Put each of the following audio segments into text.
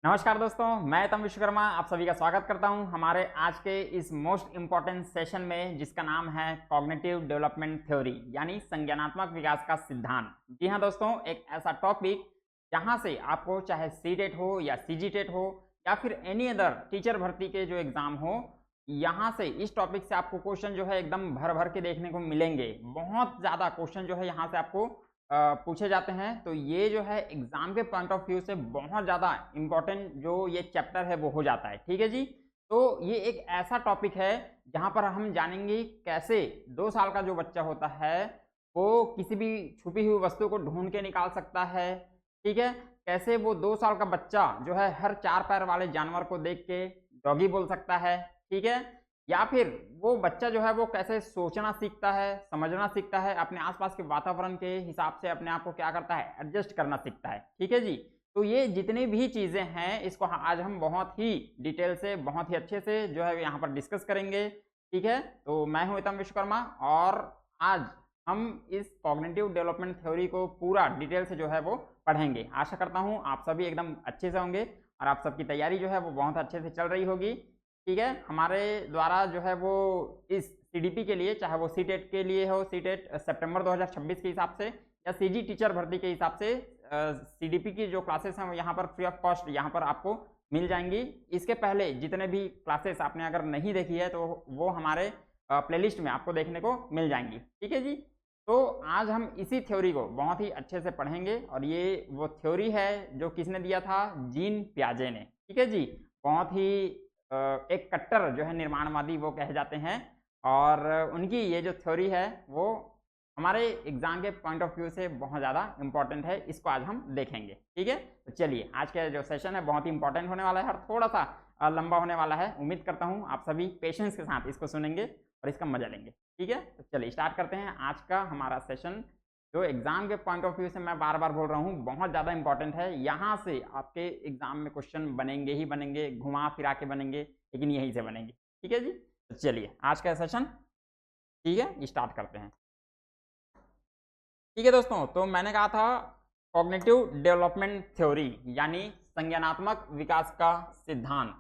नमस्कार दोस्तों, मैं तम विश्वकर्मा आप सभी का स्वागत करता हूं हमारे आज के इस मोस्ट इम्पॉर्टेंट सेशन में, जिसका नाम है कॉग्निटिव डेवलपमेंट थ्योरी यानी संज्ञानात्मक विकास का सिद्धांत। जी हाँ दोस्तों, एक ऐसा टॉपिक जहां से आपको चाहे सीटेट हो या सीजीटेट हो या फिर एनी अदर टीचर भर्ती के जो एग्जाम हो, यहाँ से इस टॉपिक से आपको क्वेश्चन जो है एकदम भर भर के देखने को मिलेंगे। बहुत ज़्यादा क्वेश्चन जो है यहाँ से आपको पूछे जाते हैं। तो ये जो है एग्जाम के पॉइंट ऑफ व्यू से बहुत ज़्यादा इम्पोर्टेंट जो ये चैप्टर है वो हो जाता है। ठीक है जी। तो ये एक ऐसा टॉपिक है जहाँ पर हम जानेंगे कैसे 2 साल का जो बच्चा होता है वो किसी भी छुपी हुई वस्तु को ढूंढ के निकाल सकता है। ठीक है, कैसे वो 2 साल का बच्चा जो है हर 4 पैर वाले जानवर को देख के डॉगी बोल सकता है। ठीक है, या फिर वो बच्चा जो है वो कैसे सोचना सीखता है, समझना सीखता है, अपने आसपास के वातावरण के हिसाब से अपने आप को क्या करता है, एडजस्ट करना सीखता है। ठीक है जी। तो ये जितनी भी चीज़ें हैं इसको आज हम बहुत ही डिटेल से, बहुत ही अच्छे से जो है यहाँ पर डिस्कस करेंगे। ठीक है, तो मैं हूँ तम विश्वकर्मा और आज हम इस कॉग्निटिव डेवलपमेंट थ्योरी को पूरा डिटेल से जो है वो पढ़ेंगे। आशा करता हूँ आप सभी एकदम अच्छे से होंगे और आप सबकी तैयारी जो है वो बहुत अच्छे से चल रही होगी। ठीक है, हमारे द्वारा जो है वो इस सीडीपी के लिए, चाहे वो सीटेट के लिए हो, सीटेट सितंबर 2026 के हिसाब से, या सीजी टीचर भर्ती के हिसाब से सीडीपी की जो क्लासेस हैं वो यहाँ पर फ्री ऑफ कॉस्ट यहाँ पर आपको मिल जाएंगी। इसके पहले जितने भी क्लासेस आपने अगर नहीं देखी है तो वो हमारे प्लेलिस्ट में आपको देखने को मिल जाएंगी। ठीक है जी। तो आज हम इसी थ्योरी को बहुत ही अच्छे से पढ़ेंगे और ये वो थ्योरी है जो किसने दिया था, जीन पियाजे ने। ठीक है जी। बहुत ही एक कट्टर जो है निर्माणवादी वो कहे जाते हैं और उनकी ये जो थ्योरी है वो हमारे एग्जाम के पॉइंट ऑफ व्यू से बहुत ज़्यादा इंपॉर्टेंट है। इसको आज हम देखेंगे। ठीक है, तो चलिए आज का जो सेशन है बहुत ही इंपॉर्टेंट होने वाला है और थोड़ा सा लंबा होने वाला है। उम्मीद करता हूँ आप सभी पेशेंस के साथ इसको सुनेंगे और इसका मजा लेंगे। ठीक है, तो चलिए स्टार्ट करते हैं आज का हमारा सेशन, जो एग्जाम के पॉइंट ऑफ व्यू से मैं बार बार बोल रहा हूँ बहुत ज़्यादा इंपॉर्टेंट है। यहाँ से आपके एग्जाम में क्वेश्चन बनेंगे ही बनेंगे, घुमा फिरा के बनेंगे, लेकिन यहीं से बनेंगे। ठीक है जी। तो चलिए आज का सेशन ठीक है स्टार्ट करते हैं। ठीक है दोस्तों, तो मैंने कहा था कॉग्निटिव डेवलपमेंट थ्योरी यानी संज्ञानात्मक विकास का सिद्धांत।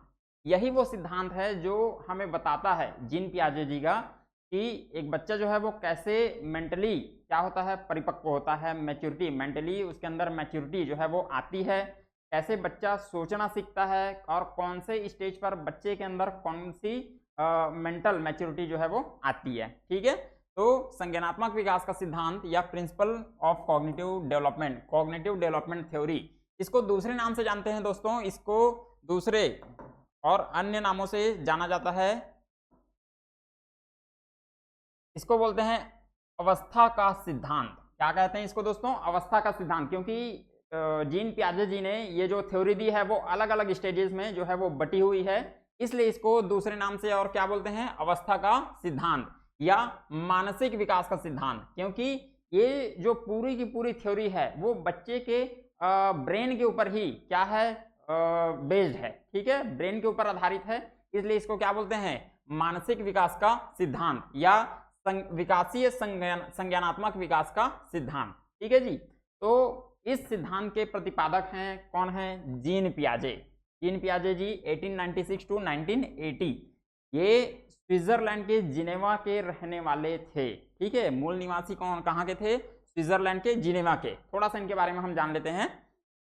यही वो सिद्धांत है जो हमें बताता है जीन पियाजे जी का कि एक बच्चा जो है वो कैसे मेंटली क्या होता है, परिपक्व होता है, मैच्योरिटी, मेंटली उसके अंदर मैच्योरिटी जो है वो आती है, कैसे बच्चा सोचना सीखता है और कौन से स्टेज पर बच्चे के अंदर कौन सी मेंटल मैच्योरिटी जो है वो आती है। ठीक है, तो संज्ञानात्मक विकास का सिद्धांत या principle of cognitive development theory, इसको दूसरे नाम से जानते हैं दोस्तों। इसको दूसरे और अन्य नामों से जाना जाता है। इसको बोलते हैं अवस्था का सिद्धांत। क्या कहते हैं इसको दोस्तों, अवस्था का सिद्धांत, क्योंकि जीन पियाजे जी ने ये जो थ्योरी दी है वो अलग अलग स्टेजेस में जो है वो बटी हुई है, इसलिए इसको दूसरे नाम से और क्या बोलते हैं, अवस्था का सिद्धांत या मानसिक विकास का सिद्धांत। क्योंकि ये जो पूरी की पूरी थ्योरी है वो बच्चे के ब्रेन के ऊपर ही क्या है, बेस्ड है। ठीक है, ब्रेन के ऊपर आधारित है, इसलिए इसको क्या बोलते हैं, मानसिक विकास का सिद्धांत या विकासीय संज्ञानात्मक विकास का सिद्धांत। ठीक है जी। तो इस सिद्धांत के प्रतिपादक हैं कौन है, जीन पियाजे। जीन पियाजे जी 1896 टू 1980 ये स्विट्जरलैंड के जिनेवा के रहने वाले थे। ठीक है, मूल निवासी कौन कहाँ के थे, स्विट्जरलैंड के जिनेवा के। थोड़ा सा इनके बारे में हम जान लेते हैं।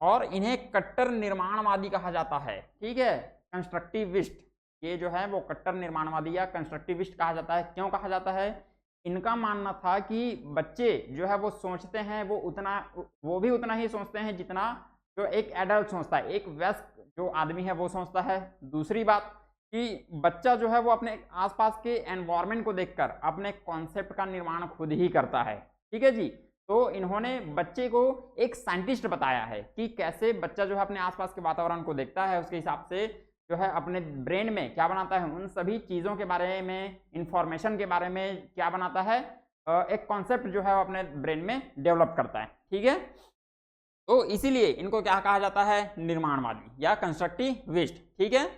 और इन्हें कट्टर निर्माणवादी कहा जाता है। ठीक है, कंस्ट्रक्टिविस्ट, ये जो है वो कट्टर निर्माणवादी या कंस्ट्रक्टिविस्ट कहा जाता है। क्यों कहा जाता है, इनका मानना था कि बच्चे जो है वो सोचते हैं वो भी उतना ही सोचते हैं जितना जो एक एडल्ट सोचता है, एक वयस्क जो आदमी है वो सोचता है। दूसरी बात कि बच्चा जो है वो अपने आसपास के एनवायरनमेंट को देखकर अपने कॉन्सेप्ट का निर्माण खुद ही करता है। ठीक है जी। तो इन्होंने बच्चे को एक साइंटिस्ट बताया है कि कैसे बच्चा जो है अपने आसपास के वातावरण को देखता है, उसके हिसाब से जो है अपने ब्रेन में क्या बनाता है, उन सभी चीज़ों के बारे में, इंफॉर्मेशन के बारे में क्या बनाता है, एक कॉन्सेप्ट जो है वो अपने ब्रेन में डेवलप करता है। ठीक है, तो इसीलिए इनको क्या कहा जाता है, निर्माणवादी या कंस्ट्रक्टिविस्ट। ठीक है,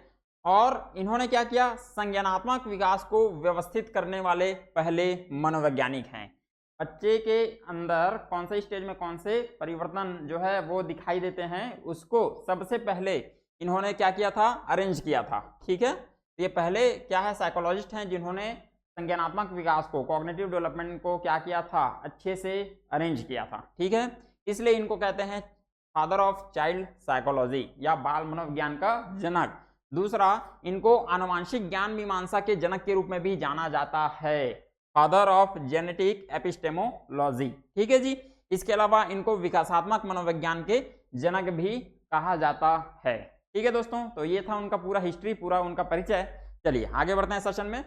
और इन्होंने क्या किया, संज्ञानात्मक विकास को व्यवस्थित करने वाले पहले मनोवैज्ञानिक हैं। बच्चे के अंदर कौन से स्टेज में कौन से परिवर्तन जो है वो दिखाई देते हैं, उसको सबसे पहले इन्होंने क्या किया था, अरेंज किया था। ठीक है, तो ये पहले क्या है, साइकोलॉजिस्ट हैं जिन्होंने संज्ञानात्मक विकास को, कॉग्निटिव डेवलपमेंट को क्या किया था, अच्छे से अरेंज किया था। ठीक है, इसलिए इनको कहते हैं फादर ऑफ चाइल्ड साइकोलॉजी या बाल मनोविज्ञान का जनक। दूसरा, इनको आनुवांशिक ज्ञान मीमांसा के जनक के रूप में भी जाना जाता है, फादर ऑफ जेनेटिक एपिस्टेमोलॉजी। ठीक है जी, इसके अलावा इनको विकासात्मक मनोविज्ञान के जनक भी कहा जाता है। ठीक है दोस्तों, तो ये था उनका पूरा हिस्ट्री, पूरा उनका परिचय। चलिए आगे बढ़ते हैं सेशन में।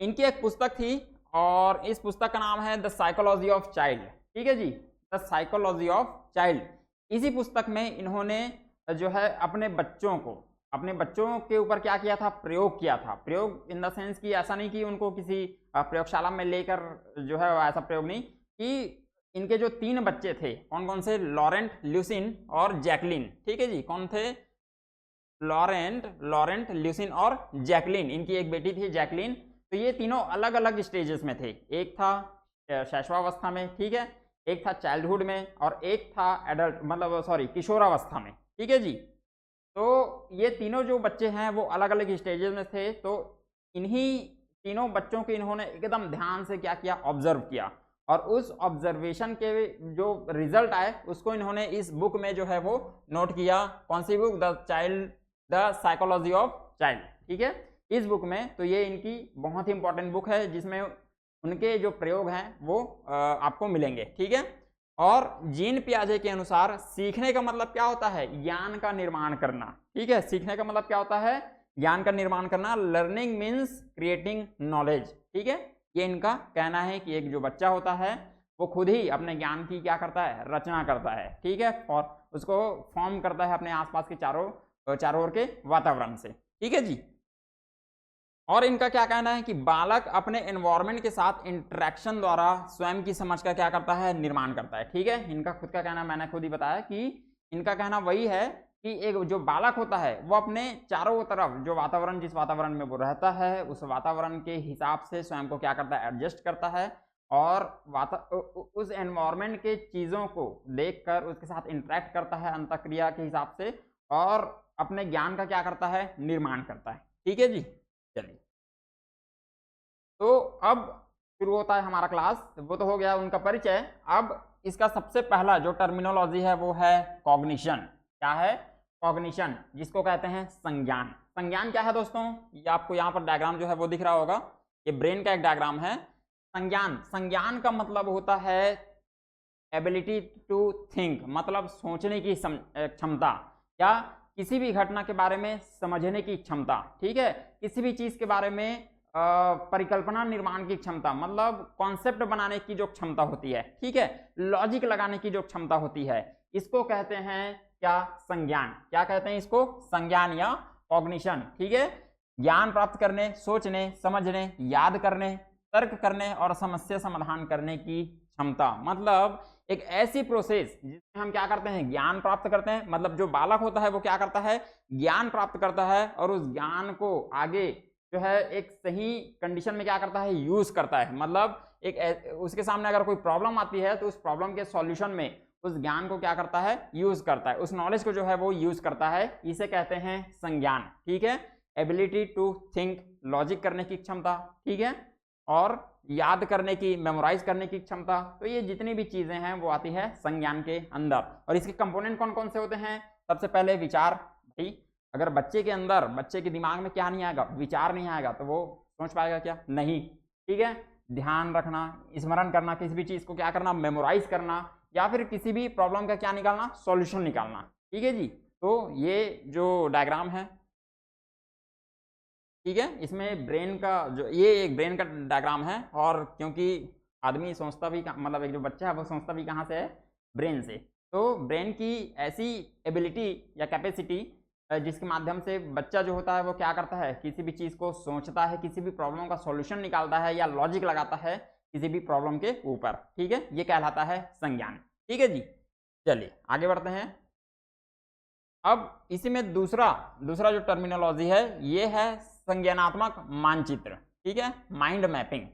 इनकी एक पुस्तक थी और इस पुस्तक का नाम है द साइकोलॉजी ऑफ चाइल्ड। ठीक है जी, द साइकोलॉजी ऑफ चाइल्ड। इसी पुस्तक में इन्होंने जो है अपने बच्चों के ऊपर क्या किया था, प्रयोग किया था। प्रयोग इन द सेंस कि ऐसा नहीं कि उनको किसी प्रयोगशाला में लेकर जो है ऐसा प्रयोग नहीं, कि इनके जो 3 बच्चे थे, कौन कौन से, लॉरेंट, ल्यूसिन और जैकलिन। ठीक है जी, कौन थे, लॉरेंट, ल्यूसिन और जैकलिन। इनकी एक बेटी थी जैकलिन। तो ये तीनों अलग अलग स्टेजेस में थे। एक था शैशवावस्था में, ठीक है, एक था चाइल्डहुड में और एक था एडल्ट मतलब किशोरावस्था में। ठीक है जी, तो ये तीनों जो बच्चे हैं वो अलग अलग स्टेजेस में थे। तो इन्हीं तीनों बच्चों को इन्होंने एकदम ध्यान से क्या किया, ऑब्जर्व किया, और उस ऑब्जर्वेशन के जो रिजल्ट आए उसको इन्होंने इस बुक में जो है वो नोट किया। कौन सी book, the psychology of child. ठीक है, इस बुक में, तो ये इनकी बहुत ही इंपॉर्टेंट बुक है जिसमें उनके जो प्रयोग हैं वो आपको मिलेंगे। ठीक है, और जीन पियाजे के अनुसार सीखने का मतलब क्या होता है, ज्ञान का निर्माण करना। ठीक है, सीखने का मतलब क्या होता है, ज्ञान का निर्माण करना। Learning means creating knowledge. ठीक है, ये इनका कहना है कि एक जो बच्चा होता है वो खुद ही अपने ज्ञान की क्या करता है, रचना करता है। ठीक है, और उसको फॉर्म करता है अपने आसपास के चारों ओर के वातावरण से। ठीक है जी, और इनका क्या कहना है कि बालक अपने एनवायरनमेंट के साथ इंटरेक्शन द्वारा स्वयं की समझ का क्या करता है, निर्माण करता है। ठीक है, इनका खुद का कहना, मैंने खुद ही बताया कि इनका कहना वही है कि एक जो बालक होता है वो अपने चारों तरफ जो वातावरण, जिस वातावरण में वो रहता है, उस वातावरण के हिसाब से स्वयं को क्या करता है, एडजस्ट करता है, और उस एनवायरनमेंट के चीज़ों को देखकर उसके साथ इंटरेक्ट करता है अंतःक्रिया के हिसाब से, और अपने ज्ञान का क्या करता है, निर्माण करता है। ठीक है जी, चलिए, तो अब शुरू होता है हमारा क्लास। वो तो हो गया उनका परिचय। अब इसका सबसे पहला जो टर्मिनोलॉजी है वो है कॉग्निशन। क्या है, कॉग्निशन, जिसको कहते हैं संज्ञान। संज्ञान क्या है दोस्तों, ये आपको यहाँ पर डायग्राम जो है वो दिख रहा होगा, ये ब्रेन का एक डायग्राम है। संज्ञान का मतलब होता है एबिलिटी टू थिंक, मतलब सोचने की क्षमता, या किसी भी घटना के बारे में समझने की क्षमता। ठीक है, किसी भी चीज के बारे में परिकल्पना निर्माण की क्षमता, मतलब कॉन्सेप्ट बनाने की जो क्षमता होती है। ठीक है, लॉजिक लगाने की जो क्षमता होती है, इसको कहते हैं क्या, संज्ञान। क्या कहते हैं इसको, संज्ञान या कॉग्निशन। ठीक है, ज्ञान प्राप्त करने, सोचने, समझने, याद करने, तर्क करने और समस्या समाधान करने की क्षमता। मतलब एक ऐसी प्रोसेस जिसमें हम क्या करते हैं, ज्ञान प्राप्त करते हैं। मतलब जो बालक होता है वो क्या करता है, ज्ञान प्राप्त करता है, और उस ज्ञान को आगे जो है एक सही कंडीशन में क्या करता है, यूज करता है। मतलब एक उसके सामने अगर कोई प्रॉब्लम आती है तो उस प्रॉब्लम के सॉल्यूशन में उस ज्ञान को क्या करता है, यूज करता है, उस नॉलेज को जो है वो यूज करता है। इसे कहते हैं संज्ञान। ठीक है, एबिलिटी टू थिंक, लॉजिक करने की क्षमता। ठीक है, और याद करने की, मेमोराइज करने की क्षमता। तो ये जितनी भी चीजें हैं वो आती है संज्ञान के अंदर। और इसके कंपोनेंट कौन कौन से होते हैं, सबसे पहले विचार। भाई अगर बच्चे के अंदर, बच्चे के दिमाग में क्या नहीं आएगा, विचार नहीं आएगा, तो वो सोच पाएगा क्या, नहीं। ठीक है, ध्यान रखना, स्मरण करना, किसी भी चीज को क्या करना, मेमोराइज करना, या फिर किसी भी प्रॉब्लम का क्या निकालना, सॉल्यूशन निकालना। ठीक है जी, तो ये जो डायग्राम है, ठीक है, इसमें ब्रेन का जो, ये एक ब्रेन का डायग्राम है। और क्योंकि आदमी सोचता भी, मतलब एक जो बच्चा है वो सोचता भी कहाँ से है, ब्रेन से। तो ब्रेन की ऐसी एबिलिटी या कैपेसिटी जिसके माध्यम से बच्चा जो होता है वो क्या करता है, किसी भी चीज़ को सोचता है, किसी भी प्रॉब्लम का सॉल्यूशन निकालता है, या लॉजिक लगाता है किसी भी प्रॉब्लम के ऊपर। ठीक है, ये कहलाता है संज्ञान। ठीक है जी, चलिए आगे बढ़ते हैं। अब इसी में दूसरा जो टर्मिनोलॉजी है ये है संज्ञानात्मक मानचित्र। ठीक है, माइंड मैपिंग।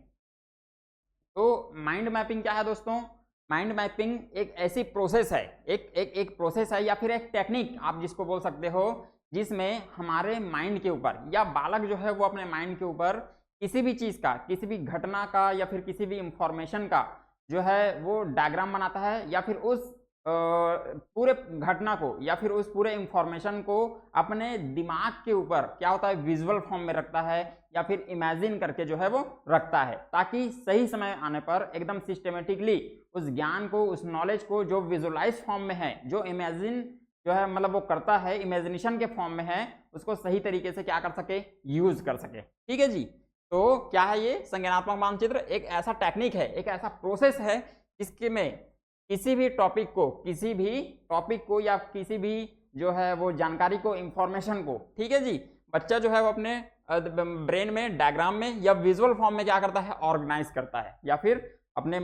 तो माइंड मैपिंग क्या है दोस्तों, माइंड मैपिंग एक ऐसी प्रोसेस है, एक प्रोसेस है या फिर एक टेक्निक आप जिसको बोल सकते हो, जिसमें हमारे माइंड के ऊपर या बालक जो है वो अपने माइंड के ऊपर किसी भी चीज़ का, किसी भी घटना का या फिर किसी भी इंफॉर्मेशन का जो है वो डायग्राम बनाता है, या फिर उस पूरे घटना को या फिर उस पूरे इंफॉर्मेशन को अपने दिमाग के ऊपर क्या होता है विजुअल फॉर्म में रखता है, या फिर इमेजिन करके जो है वो रखता है, ताकि सही समय आने पर एकदम सिस्टमेटिकली उस ज्ञान को, उस नॉलेज को जो विजुअलाइज फॉर्म में है, जो इमेजिन जो है मतलब वो करता है, इमेजिनेशन के फॉर्म में है, उसको सही तरीके से क्या कर सके, यूज कर सके। ठीक है जी। तो क्या है ये संज्ञानात्मक मानचित्र? एक ऐसा टेक्निक है, एक ऐसा प्रोसेस है जिसके में किसी भी टॉपिक को या किसी भी जो है वो जानकारी को, इंफॉर्मेशन को, ठीक है जी, बच्चा जो है वो अपने ब्रेन में डायग्राम में या विजुअल फॉर्म में क्या करता है, ऑर्गेनाइज करता है, या फिर अपने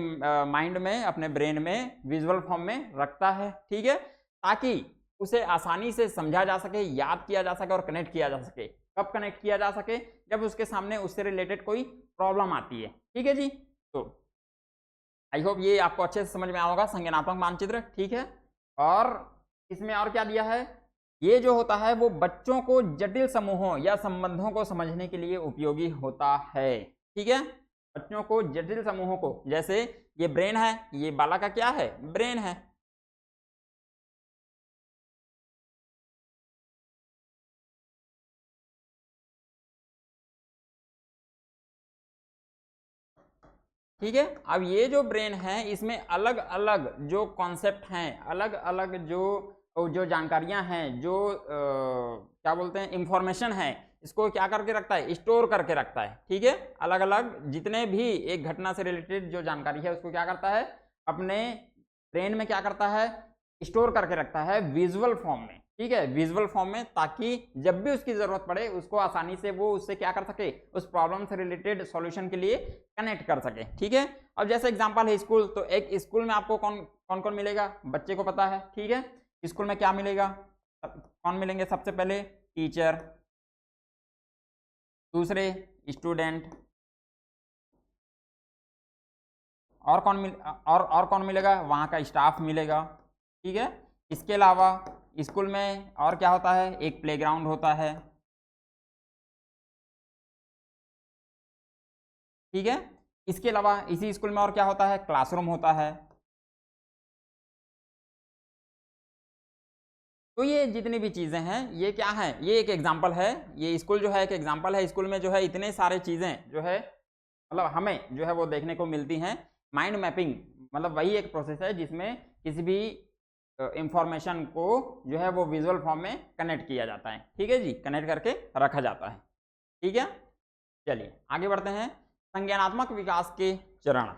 माइंड में, अपने ब्रेन में विजुअल फॉर्म में रखता है। ठीक है, ताकि उसे आसानी से समझा जा सके, याद किया जा सके और कनेक्ट किया जा सके। कब कनेक्ट किया जा सके? जब उसके सामने उससे रिलेटेड कोई प्रॉब्लम आती है। ठीक है जी। तो आई होप ये आपको अच्छे से समझ में आया होगा संज्ञानात्मक मानचित्र। ठीक है, और इसमें और क्या दिया है, ये जो होता है वो बच्चों को जटिल समूहों या संबंधों को समझने के लिए उपयोगी होता है। ठीक है, बच्चों को जटिल समूहों को, जैसे ये ब्रेन है, ये बालक का क्या है, ब्रेन है। ठीक है, अब ये जो ब्रेन है इसमें अलग अलग जो कॉन्सेप्ट हैं, अलग अलग जो जानकारियां हैं, जो क्या बोलते हैं इंफॉर्मेशन है, इसको क्या करके रखता है, स्टोर करके रखता है। ठीक है, अलग अलग जितने भी एक घटना से रिलेटेड जो जानकारी है उसको क्या करता है, अपने ब्रेन में क्या करता है, स्टोर करके रखता है विजुअल फॉर्म में। ठीक है, विजुअल फॉर्म में, ताकि जब भी उसकी जरूरत पड़े उसको आसानी से वो उससे क्या कर सके, उस प्रॉब्लम से रिलेटेड सॉल्यूशन के लिए कनेक्ट कर सके। ठीक है, अब जैसे एग्जांपल है स्कूल, तो एक स्कूल में आपको कौन कौन कौन मिलेगा, बच्चे को पता है। ठीक है, स्कूल में क्या मिलेगा, कौन मिलेंगे, सबसे पहले टीचर, दूसरे स्टूडेंट, और कौन मिलेगा, वहाँ का स्टाफ मिलेगा। ठीक है, इसके अलावा स्कूल में और क्या होता है, एक प्लेग्राउंड होता है। ठीक है, इसके अलावा इसी स्कूल में और क्या होता है, क्लासरूम होता है। तो ये जितनी भी चीज़ें हैं ये क्या है, ये एक एग्जाम्पल है, ये स्कूल जो है एक एग्जाम्पल है। स्कूल में जो है इतने सारे चीज़ें जो है मतलब हमें जो है वो देखने को मिलती हैं। माइंड मैपिंग मतलब वही एक प्रोसेस है जिसमें किसी भी इंफॉर्मेशन को जो है वो विजुअल फॉर्म में कनेक्ट किया जाता है। ठीक है जी, कनेक्ट करके रखा जाता है। ठीक है, चलिए आगे बढ़ते हैं। संज्ञानात्मक विकास के चरण।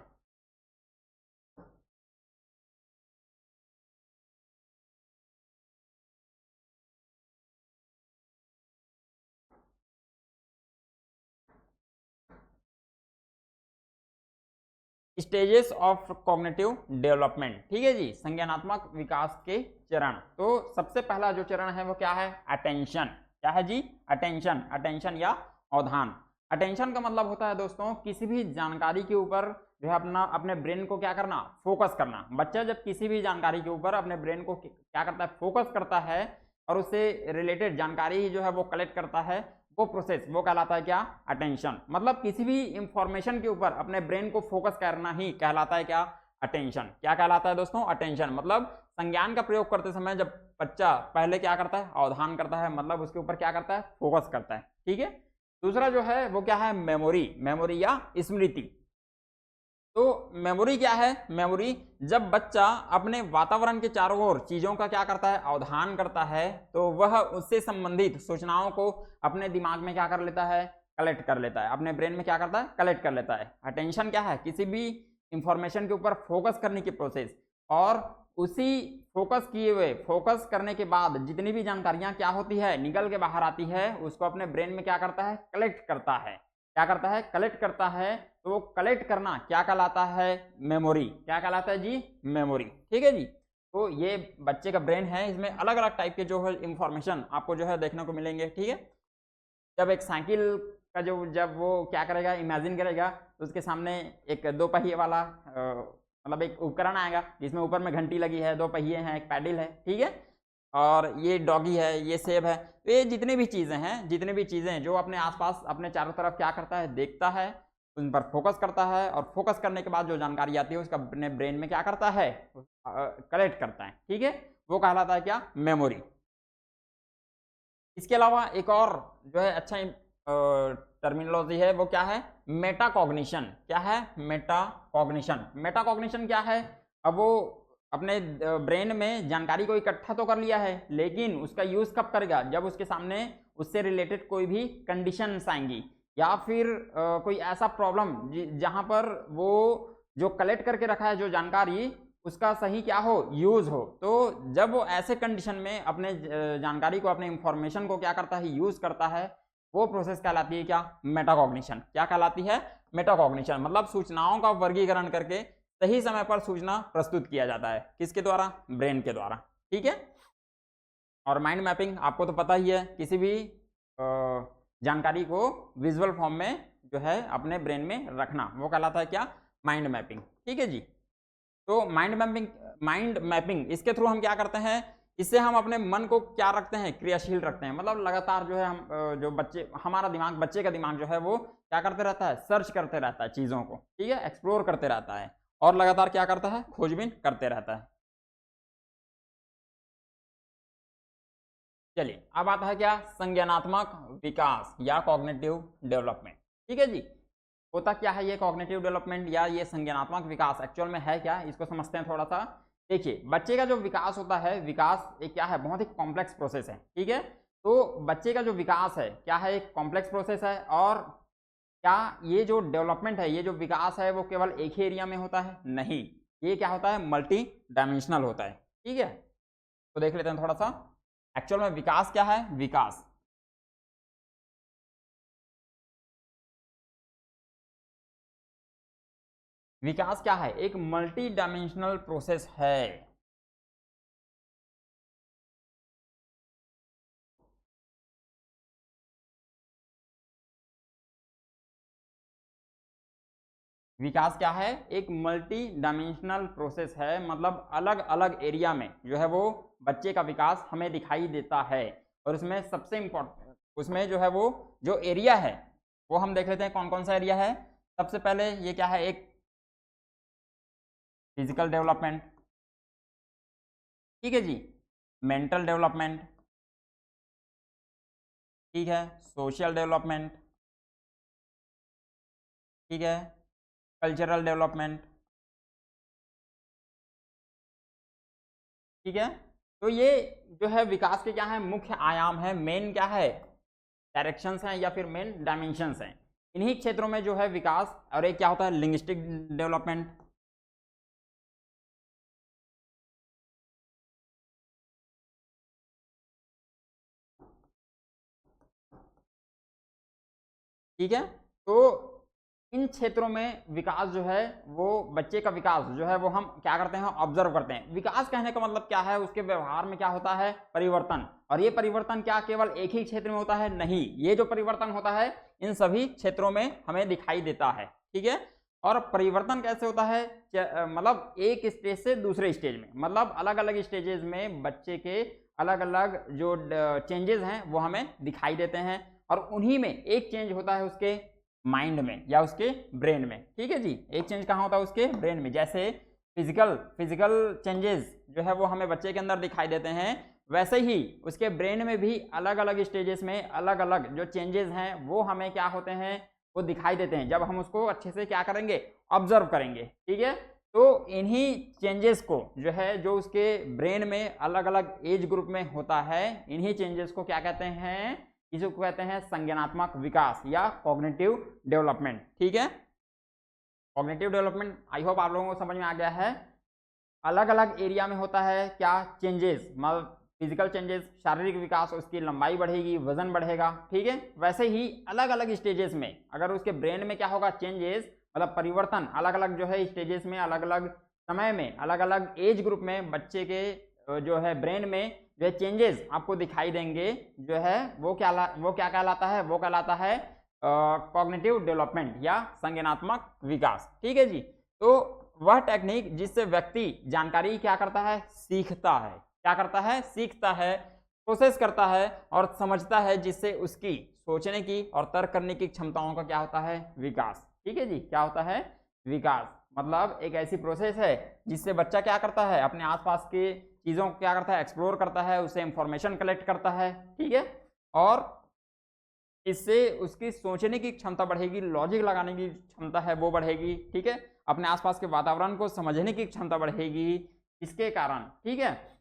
Stages of cognitive development. ठीक है जी, संज्ञानात्मक विकास के चरण। तो सबसे पहला जो चरण है वो क्या है, अटेंशन। क्या है जी, अटेंशन। अटेंशन या अवधान। अटेंशन का मतलब होता है दोस्तों किसी भी जानकारी के ऊपर जो है अपने ब्रेन को क्या करना, फोकस करना। बच्चा जब किसी भी जानकारी के ऊपर अपने ब्रेन को क्या करता है, फोकस करता है और उससे रिलेटेड जानकारी जो है वो कलेक्ट करता है, वो प्रोसेस वो कहलाता है क्या, अटेंशन। मतलब किसी भी इंफॉर्मेशन के ऊपर अपने ब्रेन को फोकस करना ही कहलाता है क्या, अटेंशन। क्या कहलाता है दोस्तों, अटेंशन। मतलब संज्ञान का प्रयोग करते समय जब बच्चा पहले क्या करता है, अवधान करता है, मतलब उसके ऊपर क्या करता है, फोकस करता है। ठीक है, दूसरा जो है वो क्या है, मेमोरी। मेमोरी या स्मृति। तो मेमोरी क्या है, मेमोरी जब बच्चा अपने वातावरण के चारों ओर चीजों का क्या करता है, अवधान करता है, तो वह उससे संबंधित सूचनाओं को अपने दिमाग में क्या कर लेता है, कलेक्ट कर लेता है, अपने ब्रेन में क्या करता है, कलेक्ट कर लेता है। अटेंशन क्या है, किसी भी इंफॉर्मेशन के ऊपर फोकस करने की प्रोसेस, और उसी फोकस करने के बाद जितनी भी जानकारियां क्या होती है, निकल के बाहर आती है, उसको अपने ब्रेन में क्या करता है, कलेक्ट करता है। क्या करता है, कलेक्ट करता है। तो वो कलेक्ट करना क्या कहलाता है, मेमोरी। क्या कहलाता है जी, मेमोरी। ठीक है जी। तो ये बच्चे का ब्रेन है, इसमें अलग अलग टाइप के जो है इंफॉर्मेशन आपको जो है देखने को मिलेंगे। ठीक है, जब एक साइकिल का जब वो क्या करेगा, इमेजिन करेगा, तो उसके सामने एक दो पहिए वाला मतलब एक उपकरण आएगा जिसमें ऊपर में घंटी लगी है, 2 पहिए हैं, एक पैडल है, ठीक है, और ये डॉगी है, ये सेब है। तो ये जितनी भी चीज़ें हैं, जितनी भी चीज़ें जो अपने आसपास अपने चारों तरफ क्या करता है, देखता है, उन पर फोकस करता है, और फोकस करने के बाद जो जानकारी आती है उसका अपने ब्रेन में क्या करता है, कलेक्ट करता है, ठीक है, वो कहलाता है क्या, मेमोरी। इसके अलावा एक और जो है अच्छा टर्मिनोलॉजी है, वो क्या है, मेटाकॉग्निशन। क्या है, मेटाकॉग्निशन। मेटाकॉग्निशन क्या है, अब वो अपने ब्रेन में जानकारी को इकट्ठा तो कर लिया है, लेकिन उसका यूज कब करेगा, जब उसके सामने उससे रिलेटेड कोई भी कंडीशंस आएंगी, या फिर कोई ऐसा प्रॉब्लम जहां पर वो जो कलेक्ट करके रखा है जो जानकारी, उसका सही क्या हो, यूज हो। तो जब वो ऐसे कंडीशन में अपने जानकारी को, अपने इंफॉर्मेशन को क्या करता है, यूज करता है, वो प्रोसेस कहलाती है क्या, मेटाकॉग्निशन। क्या कहलाती है, मेटाकॉग्निशन। मतलब सूचनाओं का वर्गीकरण करके सही समय पर सूचना प्रस्तुत किया जाता है, किसके द्वारा, ब्रेन के द्वारा, ठीक है। और माइंड मैपिंग आपको तो पता ही है, किसी भी जानकारी को विजुअल फॉर्म में जो है अपने ब्रेन में रखना, वो कहलाता है क्या, माइंड मैपिंग, ठीक है जी। तो माइंड मैपिंग इसके थ्रू हम क्या करते हैं, इससे हम अपने मन को क्या रखते हैं, क्रियाशील रखते हैं। मतलब लगातार जो है हम जो बच्चे, हमारा दिमाग, बच्चे का दिमाग जो है वो क्या करते रहता है, सर्च करते रहता है चीज़ों को, ठीक है, एक्सप्लोर करते रहता है, और लगातार क्या करता है, खोजबीन करते रहता है। चलिए अब आता है क्या, संज्ञानात्मक विकास या कॉग्निटिव डेवलपमेंट, ठीक है जी। होता क्या है ये कॉग्निटिव डेवलपमेंट या ये संज्ञानात्मक विकास, एक्चुअल में है क्या, इसको समझते हैं थोड़ा सा। देखिए बच्चे का जो विकास होता है, विकास एक क्या है, बहुत ही कॉम्प्लेक्स प्रोसेस है, ठीक है। तो बच्चे का जो विकास है क्या है, एक कॉम्प्लेक्स प्रोसेस है। और क्या ये जो डेवलपमेंट है, ये जो विकास है, वो केवल एक ही एरिया में होता है, नहीं, ये क्या होता है, मल्टी डायमेंशनल होता है, ठीक है। तो देख लेते हैं थोड़ा सा एक्चुअल में विकास क्या है। विकास क्या है, एक मल्टी डायमेंशनल प्रोसेस है। विकास क्या है, एक मल्टी डायमेंशनल प्रोसेस है, मतलब अलग अलग एरिया में जो है वो बच्चे का विकास हमें दिखाई देता है। और उसमें सबसे इम्पोर्टेंट, उसमें जो है वो जो एरिया है वो हम देख लेते हैं कौन कौन सा एरिया है। सबसे पहले ये क्या है, एक फिजिकल डेवलपमेंट, ठीक है जी, मेंटल डेवलपमेंट, ठीक है, सोशल डेवलपमेंट, ठीक है, कल्चरल डेवलपमेंट, ठीक है। तो ये जो है विकास के क्या है, मुख्य आयाम है, मेन क्या है, डायरेक्शंस हैं या फिर मेन डायमेंशंस हैं। इन्हीं क्षेत्रों में जो है विकास। और एक क्या होता है, लिंग्विस्टिक डेवलपमेंट, ठीक है। तो इन क्षेत्रों में विकास जो है वो, बच्चे का विकास जो है वो हम क्या करते हैं, ऑब्जर्व करते हैं। विकास कहने का मतलब क्या है, उसके व्यवहार में क्या होता है, परिवर्तन। और ये परिवर्तन क्या केवल एक ही क्षेत्र में होता है, नहीं, ये जो परिवर्तन होता है इन सभी क्षेत्रों में हमें दिखाई देता है, ठीक है। और परिवर्तन कैसे होता है, मतलब एक स्टेज से दूसरे स्टेज में, मतलब अलग अलग स्टेजेस में बच्चे के अलग अलग जो चेंजेस हैं वो हमें दिखाई देते हैं। और उन्हीं में एक चेंज होता है उसके माइंड में या उसके ब्रेन में, ठीक है जी। एक चेंज कहाँ होता है, उसके ब्रेन में। जैसे फिजिकल चेंजेस जो है वो हमें बच्चे के अंदर दिखाई देते हैं, वैसे ही उसके ब्रेन में भी अलग अलग स्टेजेस में अलग अलग जो चेंजेस हैं वो हमें क्या होते हैं, वो दिखाई देते हैं, जब हम उसको अच्छे से क्या करेंगे, ऑब्जर्व करेंगे, ठीक है। तो इन्हीं चेंजेस को जो है, जो उसके ब्रेन में अलग अलग एज ग्रुप में होता है, इन्हीं चेंजेस को क्या कहते हैं, इसको कहते हैं संज्ञानात्मक विकास या कॉग्निटिव डेवलपमेंट, ठीक है। कॉग्निटिव डेवलपमेंट आई होप आप लोगों को समझ में आ गया है। अलग अलग एरिया में होता है क्या, चेंजेस, मतलब फिजिकल चेंजेस, शारीरिक विकास, उसकी लंबाई बढ़ेगी, वजन बढ़ेगा, ठीक है। वैसे ही अलग अलग स्टेजेस में अगर उसके ब्रेन में क्या होगा, चेंजेस, मतलब परिवर्तन, अलग अलग जो है स्टेजेस में, अलग अलग समय में, अलग अलग एज ग्रुप में बच्चे के जो है ब्रेन में जो चेंजेस आपको दिखाई देंगे, जो है वो क्या कहलाता है, वो कहलाता है कॉग्निटिव डेवलपमेंट या संज्ञानात्मक विकास, ठीक है जी। तो वह टेक्निक जिससे व्यक्ति जानकारी क्या करता है, सीखता है। क्या करता है, सीखता है, प्रोसेस करता है और समझता है, जिससे उसकी सोचने की और तर्क करने की क्षमताओं का क्या होता है, विकास। ठीक है जी, क्या होता है, विकास। मतलब एक ऐसी प्रोसेस है जिससे बच्चा क्या करता है, अपने आसपास के चीज़ों को क्या करता है, एक्सप्लोर करता है, उससे इंफॉर्मेशन कलेक्ट करता है। ठीक है, और इससे उसकी सोचने की क्षमता बढ़ेगी, लॉजिक लगाने की क्षमता है वो बढ़ेगी। ठीक है, अपने आसपास के वातावरण को समझने की क्षमता बढ़ेगी। इसके कारण, ठीक है,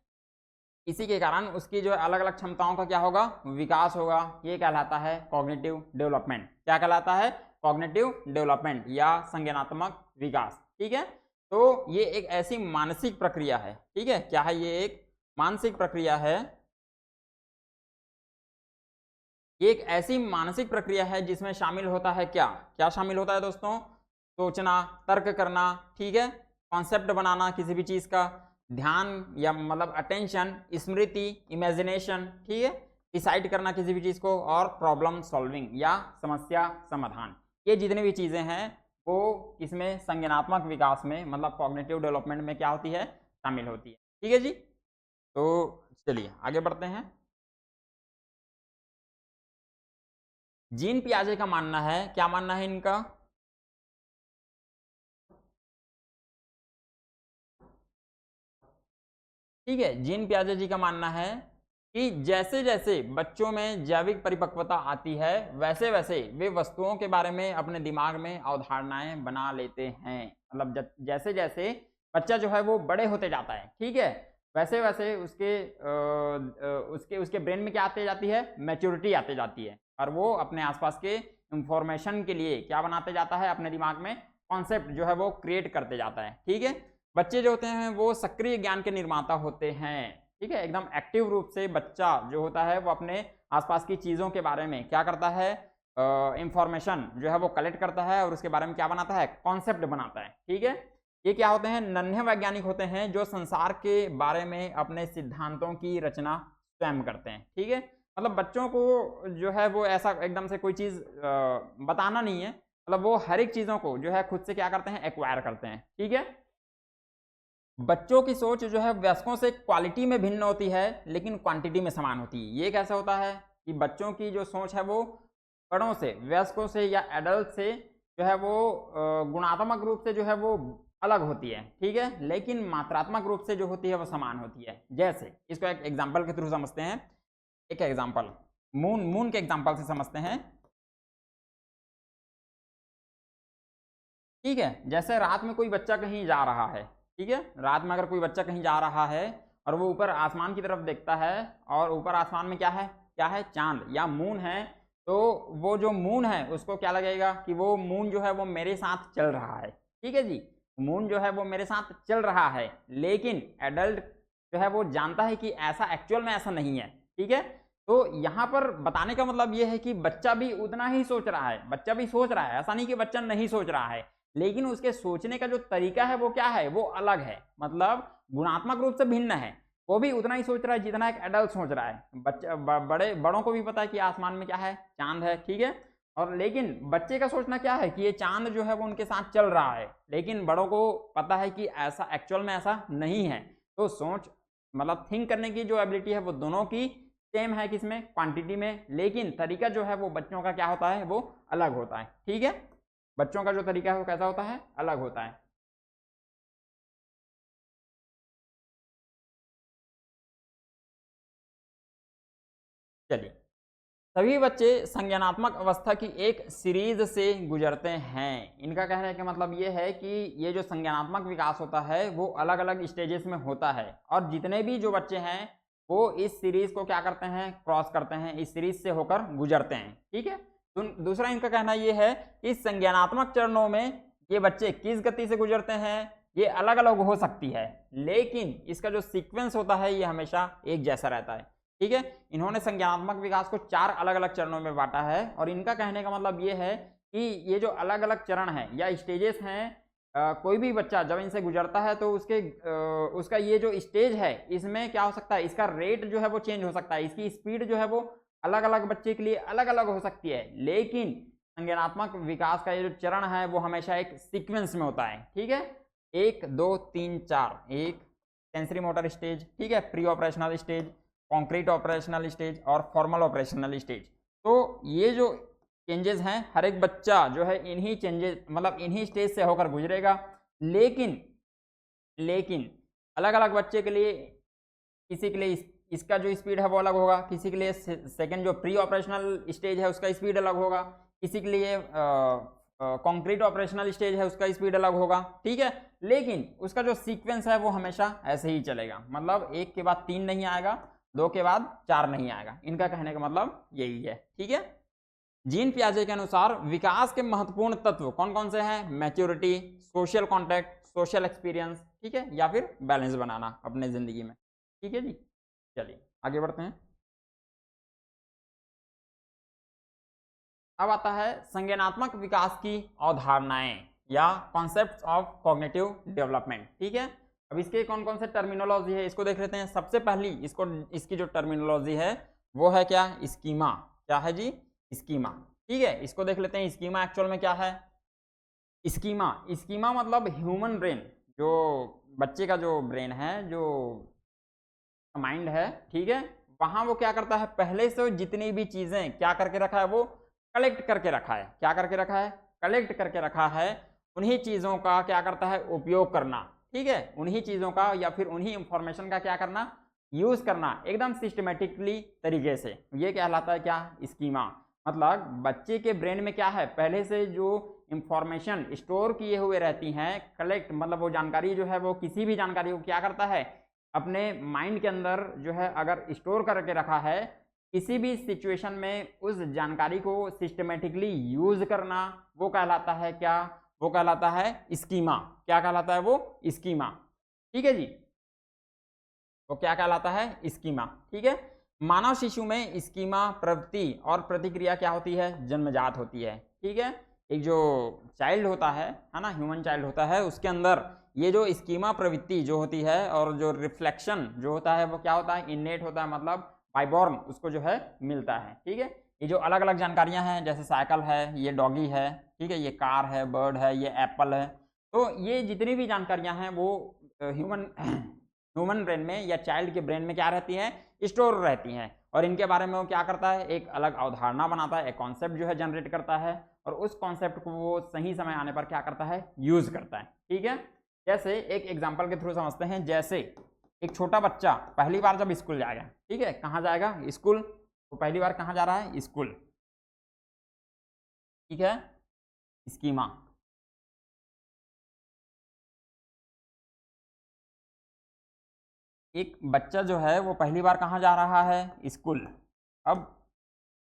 इसी के कारण उसकी जो अलग अलग क्षमताओं का क्या होगा, विकास होगा। ये कहलाता है कॉग्निटिव डेवलपमेंट। क्या कहलाता है, कॉग्निटिव डेवलपमेंट या संज्ञानात्मक विकास। ठीक है, तो ये एक ऐसी मानसिक प्रक्रिया है। ठीक है, क्या है, ये एक मानसिक प्रक्रिया है। ये एक ऐसी मानसिक प्रक्रिया है जिसमें शामिल होता है क्या, क्या शामिल होता है दोस्तों, सोचना, तर्क करना, ठीक है, कॉन्सेप्ट बनाना किसी भी चीज का, ध्यान या मतलब अटेंशन, स्मृति, इमेजिनेशन, ठीक है, डिसाइड करना किसी भी चीज को, और प्रॉब्लम सॉल्विंग या समस्या समाधान। ये जितनी भी चीजें हैं वो इसमें संज्ञानात्मक विकास में मतलब कॉग्निटिव डेवलपमेंट में क्या होती है, शामिल होती है। ठीक है जी, तो चलिए आगे बढ़ते हैं। जीन पियाजे का मानना है, क्या मानना है इनका, ठीक है, जीन पियाजे जी का मानना है कि जैसे जैसे बच्चों में जैविक परिपक्वता आती है वैसे वैसे वे वस्तुओं के बारे में अपने दिमाग में अवधारणाएं बना लेते हैं। मतलब जैसे जैसे बच्चा जो है वो बड़े होते जाता है, ठीक है, वैसे वैसे उसके उसके ब्रेन में क्या आते जाती है, मैच्योरिटी आते जाती है, और वो अपने आसपास के इंफॉर्मेशन के लिए क्या बनाते जाता है, अपने दिमाग में कॉन्सेप्ट जो है वो क्रिएट करते जाता है। ठीक है, बच्चे जो होते हैं वो सक्रिय ज्ञान के निर्माता होते हैं। ठीक है, एकदम एक्टिव रूप से बच्चा जो होता है वो अपने आसपास की चीज़ों के बारे में क्या करता है, इंफॉर्मेशन जो है वो कलेक्ट करता है और उसके बारे में क्या बनाता है, कॉन्सेप्ट बनाता है। ठीक है, ये क्या होते हैं, नन्हे वैज्ञानिक होते हैं जो संसार के बारे में अपने सिद्धांतों की रचना स्वयं करते हैं। ठीक है, मतलब बच्चों को जो है वो ऐसा एकदम से कोई चीज़ बताना नहीं है, मतलब वो हर एक चीज़ों को जो है खुद से क्या करते हैं, एक्वायर करते हैं। ठीक है, बच्चों की सोच जो है वयस्कों से क्वालिटी में भिन्न होती है लेकिन क्वांटिटी में समान होती है। ये कैसे होता है कि बच्चों की जो सोच है वो बड़ों से, वयस्कों से या एडल्ट से जो है वो गुणात्मक रूप से जो है वो अलग होती है। ठीक है, लेकिन मात्रात्मक रूप से जो होती है वो समान होती है। जैसे इसको एक एग्जाम्पल के थ्रू समझते हैं। एक एग्जाम्पल मून मून के एग्जाम्पल से समझते हैं। ठीक है, जैसे रात में कोई बच्चा कहीं जा रहा है, ठीक है, रात में अगर कोई बच्चा कहीं जा रहा है और वो ऊपर आसमान की तरफ देखता है और ऊपर आसमान में क्या है, क्या है, चांद या मून है, तो वो जो मून है उसको क्या लगेगा कि वो मून जो है वो मेरे साथ चल रहा है। ठीक है जी, मून जो है वो मेरे साथ चल रहा है, लेकिन एडल्ट जो है वो जानता है कि ऐसा एक्चुअल में ऐसा नहीं है। ठीक है, तो यहाँ पर बताने का मतलब ये है कि बच्चा भी उतना ही सोच रहा है, बच्चा भी सोच रहा है, ऐसा नहीं कि बच्चा नहीं सोच रहा है, लेकिन उसके सोचने का जो तरीका है वो क्या है, वो अलग है, मतलब गुणात्मक रूप से भिन्न है। वो भी उतना ही सोच रहा है जितना एक एडल्ट सोच रहा है। बच्चा बड़ों को भी पता है कि आसमान में क्या है, चांद है। ठीक है, और लेकिन बच्चे का सोचना क्या है कि ये चांद जो है वो उनके साथ चल रहा है, लेकिन बड़ों को पता है कि ऐसा एक्चुअल में ऐसा नहीं है। तो सोच मतलब थिंक करने की जो एबिलिटी है वो दोनों की सेम है, किसमें, क्वांटिटी में, लेकिन तरीका जो है वो बच्चों का क्या होता है, वो अलग होता है। ठीक है, बच्चों का जो तरीका है वो कैसा होता है, अलग होता है। चलिए, सभी बच्चे संज्ञानात्मक अवस्था की एक सीरीज से गुजरते हैं। इनका कहने का मतलब ये है कि ये जो संज्ञानात्मक विकास होता है वो अलग अलग स्टेजेस में होता है, और जितने भी जो बच्चे हैं वो इस सीरीज को क्या करते हैं, क्रॉस करते हैं, इस सीरीज से होकर गुजरते हैं। ठीक है, दूसरा इनका कहना ये है कि संज्ञानात्मक चरणों में ये बच्चे किस गति से गुजरते हैं ये अलग अलग हो सकती है, लेकिन इसका जो सीक्वेंस होता है ये हमेशा एक जैसा रहता है। ठीक है, इन्होंने संज्ञानात्मक विकास को 4 अलग अलग चरणों में बांटा है, और इनका कहने का मतलब ये है कि ये जो अलग अलग चरण हैं या स्टेजेस हैं, कोई भी बच्चा जब इनसे गुजरता है तो उसका ये जो स्टेज है इसमें क्या हो सकता है, इसका रेट जो है वो चेंज हो सकता है, इसकी स्पीड जो है वो अलग अलग बच्चे के लिए अलग अलग हो सकती है, लेकिन संज्ञानात्मक विकास का ये जो चरण है वो हमेशा एक सीक्वेंस में होता है। ठीक है, 1 2 3 4, एक सेंसरी मोटर स्टेज, ठीक है, pre operational stage, concrete operational stage और फॉर्मल ऑपरेशनल स्टेज। तो ये जो चेंजेस हैं हर एक बच्चा जो है इन्हीं चेंजेस मतलब इन्हीं स्टेज से होकर गुजरेगा। लेकिन अलग अलग बच्चे के लिए, किसी के लिए इसका जो स्पीड है वो अलग होगा, किसी के लिए सेकंड जो प्री ऑपरेशनल स्टेज है उसका स्पीड अलग होगा, किसी के लिए कंक्रीट ऑपरेशनल स्टेज है उसका स्पीड अलग होगा, ठीक है। लेकिन उसका जो सीक्वेंस है वो हमेशा ऐसे ही चलेगा, मतलब 1 के बाद 3 नहीं आएगा, 2 के बाद 4 नहीं आएगा। इनका कहने का मतलब यही है, ठीक है। जीन पियाजे के अनुसार विकास के महत्वपूर्ण तत्व कौन कौन से हैं? Maturity, social contact, social experience, ठीक है, या फिर बैलेंस बनाना अपने जिंदगी में, ठीक है जी। चलिए आगे बढ़ते हैं। अब आता है संज्ञानात्मक विकास की अवधारणाएं या कॉन्सेप्ट्स ऑफ कॉग्निटिव डेवलपमेंट, ठीक है। अब इसके कौन कौन से टर्मिनोलॉजी है इसको देख लेते हैं। सबसे पहली इसकी जो टर्मिनोलॉजी है वो है क्या? स्कीमा। क्या है जी? स्कीमा, ठीक है। इसको देख लेते हैं, स्कीमा एक्चुअल में क्या है। स्कीमा मतलब ह्यूमन ब्रेन, जो बच्चे का जो ब्रेन है, जो माइंड है, ठीक है, वहां वो क्या करता है, पहले से जितनी भी चीजें क्या करके रखा है, वो कलेक्ट करके रखा है। क्या करके रखा है? कलेक्ट करके रखा है। उन्हीं चीजों का क्या करता है? उपयोग करना, ठीक है। उन्हीं चीजों का या फिर उन्हीं इंफॉर्मेशन का क्या करना? यूज करना एकदम सिस्टमेटिकली तरीके से। ये कहलाता है क्या? स्कीमा। मतलब बच्चे के ब्रेन में क्या है, पहले से जो इंफॉर्मेशन स्टोर किए हुए रहती हैं, कलेक्ट मतलब वो जानकारी जो है, वो किसी भी जानकारी को क्या करता है, अपने माइंड के अंदर जो है अगर स्टोर करके रखा है, किसी भी सिचुएशन में उस जानकारी को सिस्टमेटिकली यूज करना, वो कहलाता है क्या? वो कहलाता है स्कीमा। क्या कहलाता है? वो स्कीमा, ठीक है जी। वो क्या कहलाता है? स्कीमा, ठीक है। मानव शिशु में स्कीमा प्रवृत्ति और प्रतिक्रिया क्या होती है? जन्मजात होती है, ठीक है। एक जो चाइल्ड होता है ना, ह्यूमन चाइल्ड होता है, उसके अंदर ये जो स्कीमा प्रवृत्ति जो होती है और जो रिफ्लेक्शन जो होता है वो क्या होता है? इननेट होता है, मतलब बाइबॉर्न उसको जो है मिलता है, ठीक है। ये जो अलग अलग जानकारियां हैं, जैसे साइकिल है, ये डॉगी है, ठीक है, ये कार है, बर्ड है, ये एप्पल है, तो ये जितनी भी जानकारियां हैं वो ह्यूमन ब्रेन में या चाइल्ड के ब्रेन में क्या रहती हैं? स्टोर रहती हैं। और इनके बारे में वो क्या करता है? एक अलग अवधारणा बनाता है, एक कॉन्सेप्ट जो है जनरेट करता है, और उस कॉन्सेप्ट को वो सही समय आने पर क्या करता है? यूज करता है, ठीक है। जैसे एक एग्जांपल के थ्रू समझते हैं। जैसे एक छोटा बच्चा पहली बार जब स्कूल जाएगा, ठीक है, कहाँ जाएगा? स्कूल। तो पहली बार कहाँ जा रहा है? स्कूल, ठीक है। स्कीमा। एक बच्चा जो है वो पहली बार कहाँ जा रहा है? स्कूल। अब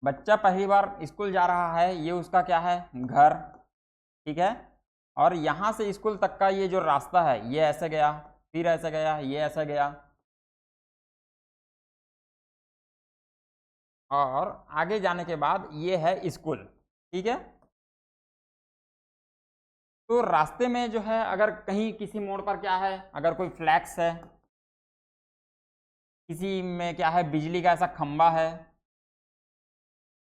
बच्चा पहली बार स्कूल जा रहा है, ये उसका क्या है? घर, ठीक है। और यहाँ से स्कूल तक का ये जो रास्ता है, ये ऐसे गया, फिर ऐसे गया, ये ऐसे गया, और आगे जाने के बाद ये है स्कूल, ठीक है। तो रास्ते में जो है अगर कहीं किसी मोड़ पर क्या है, अगर कोई फ्लैक्स है, किसी में क्या है, बिजली का ऐसा खंबा है,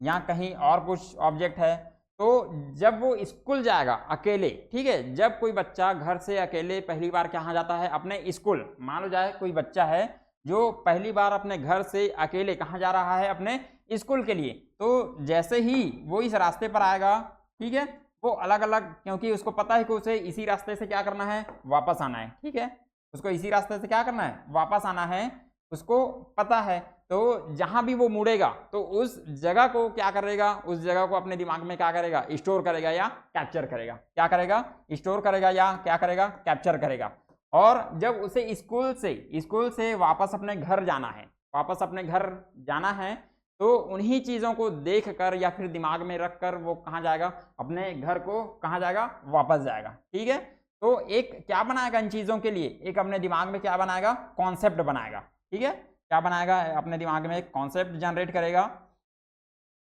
या कहीं और कुछ ऑब्जेक्ट है, तो जब वो स्कूल जाएगा अकेले, ठीक है, जब कोई बच्चा घर से अकेले पहली बार कहाँ जाता है? अपने स्कूल। मान लो जाए कोई बच्चा है जो पहली बार अपने घर से अकेले कहाँ जा रहा है? अपने स्कूल के लिए। तो जैसे ही वो इस रास्ते पर आएगा, ठीक है, वो अलग अलग, क्योंकि उसको पता है कि उसे इसी रास्ते से क्या करना है? वापस आना है, ठीक है। उसको इसी रास्ते से क्या करना है? वापस आना है, उसको पता है। तो जहां भी वो मुड़ेगा तो उस जगह को क्या करेगा? उस जगह को अपने दिमाग में क्या करेगा? स्टोर करेगा या कैप्चर करेगा। क्या करेगा? स्टोर करेगा या क्या करेगा? कैप्चर करेगा। और जब उसे स्कूल से वापस अपने घर जाना है, वापस अपने घर जाना है, तो उन्हीं चीजों को देख कर या फिर दिमाग में रख कर वो कहाँ जाएगा? अपने घर को कहाँ जाएगा? वापस जाएगा, ठीक है। तो एक क्या बनाएगा इन चीजों के लिए? एक अपने दिमाग में क्या बनाएगा? कॉन्सेप्ट बनाएगा, ठीक है। क्या बनाएगा? अपने दिमाग में एक कॉन्सेप्ट जनरेट करेगा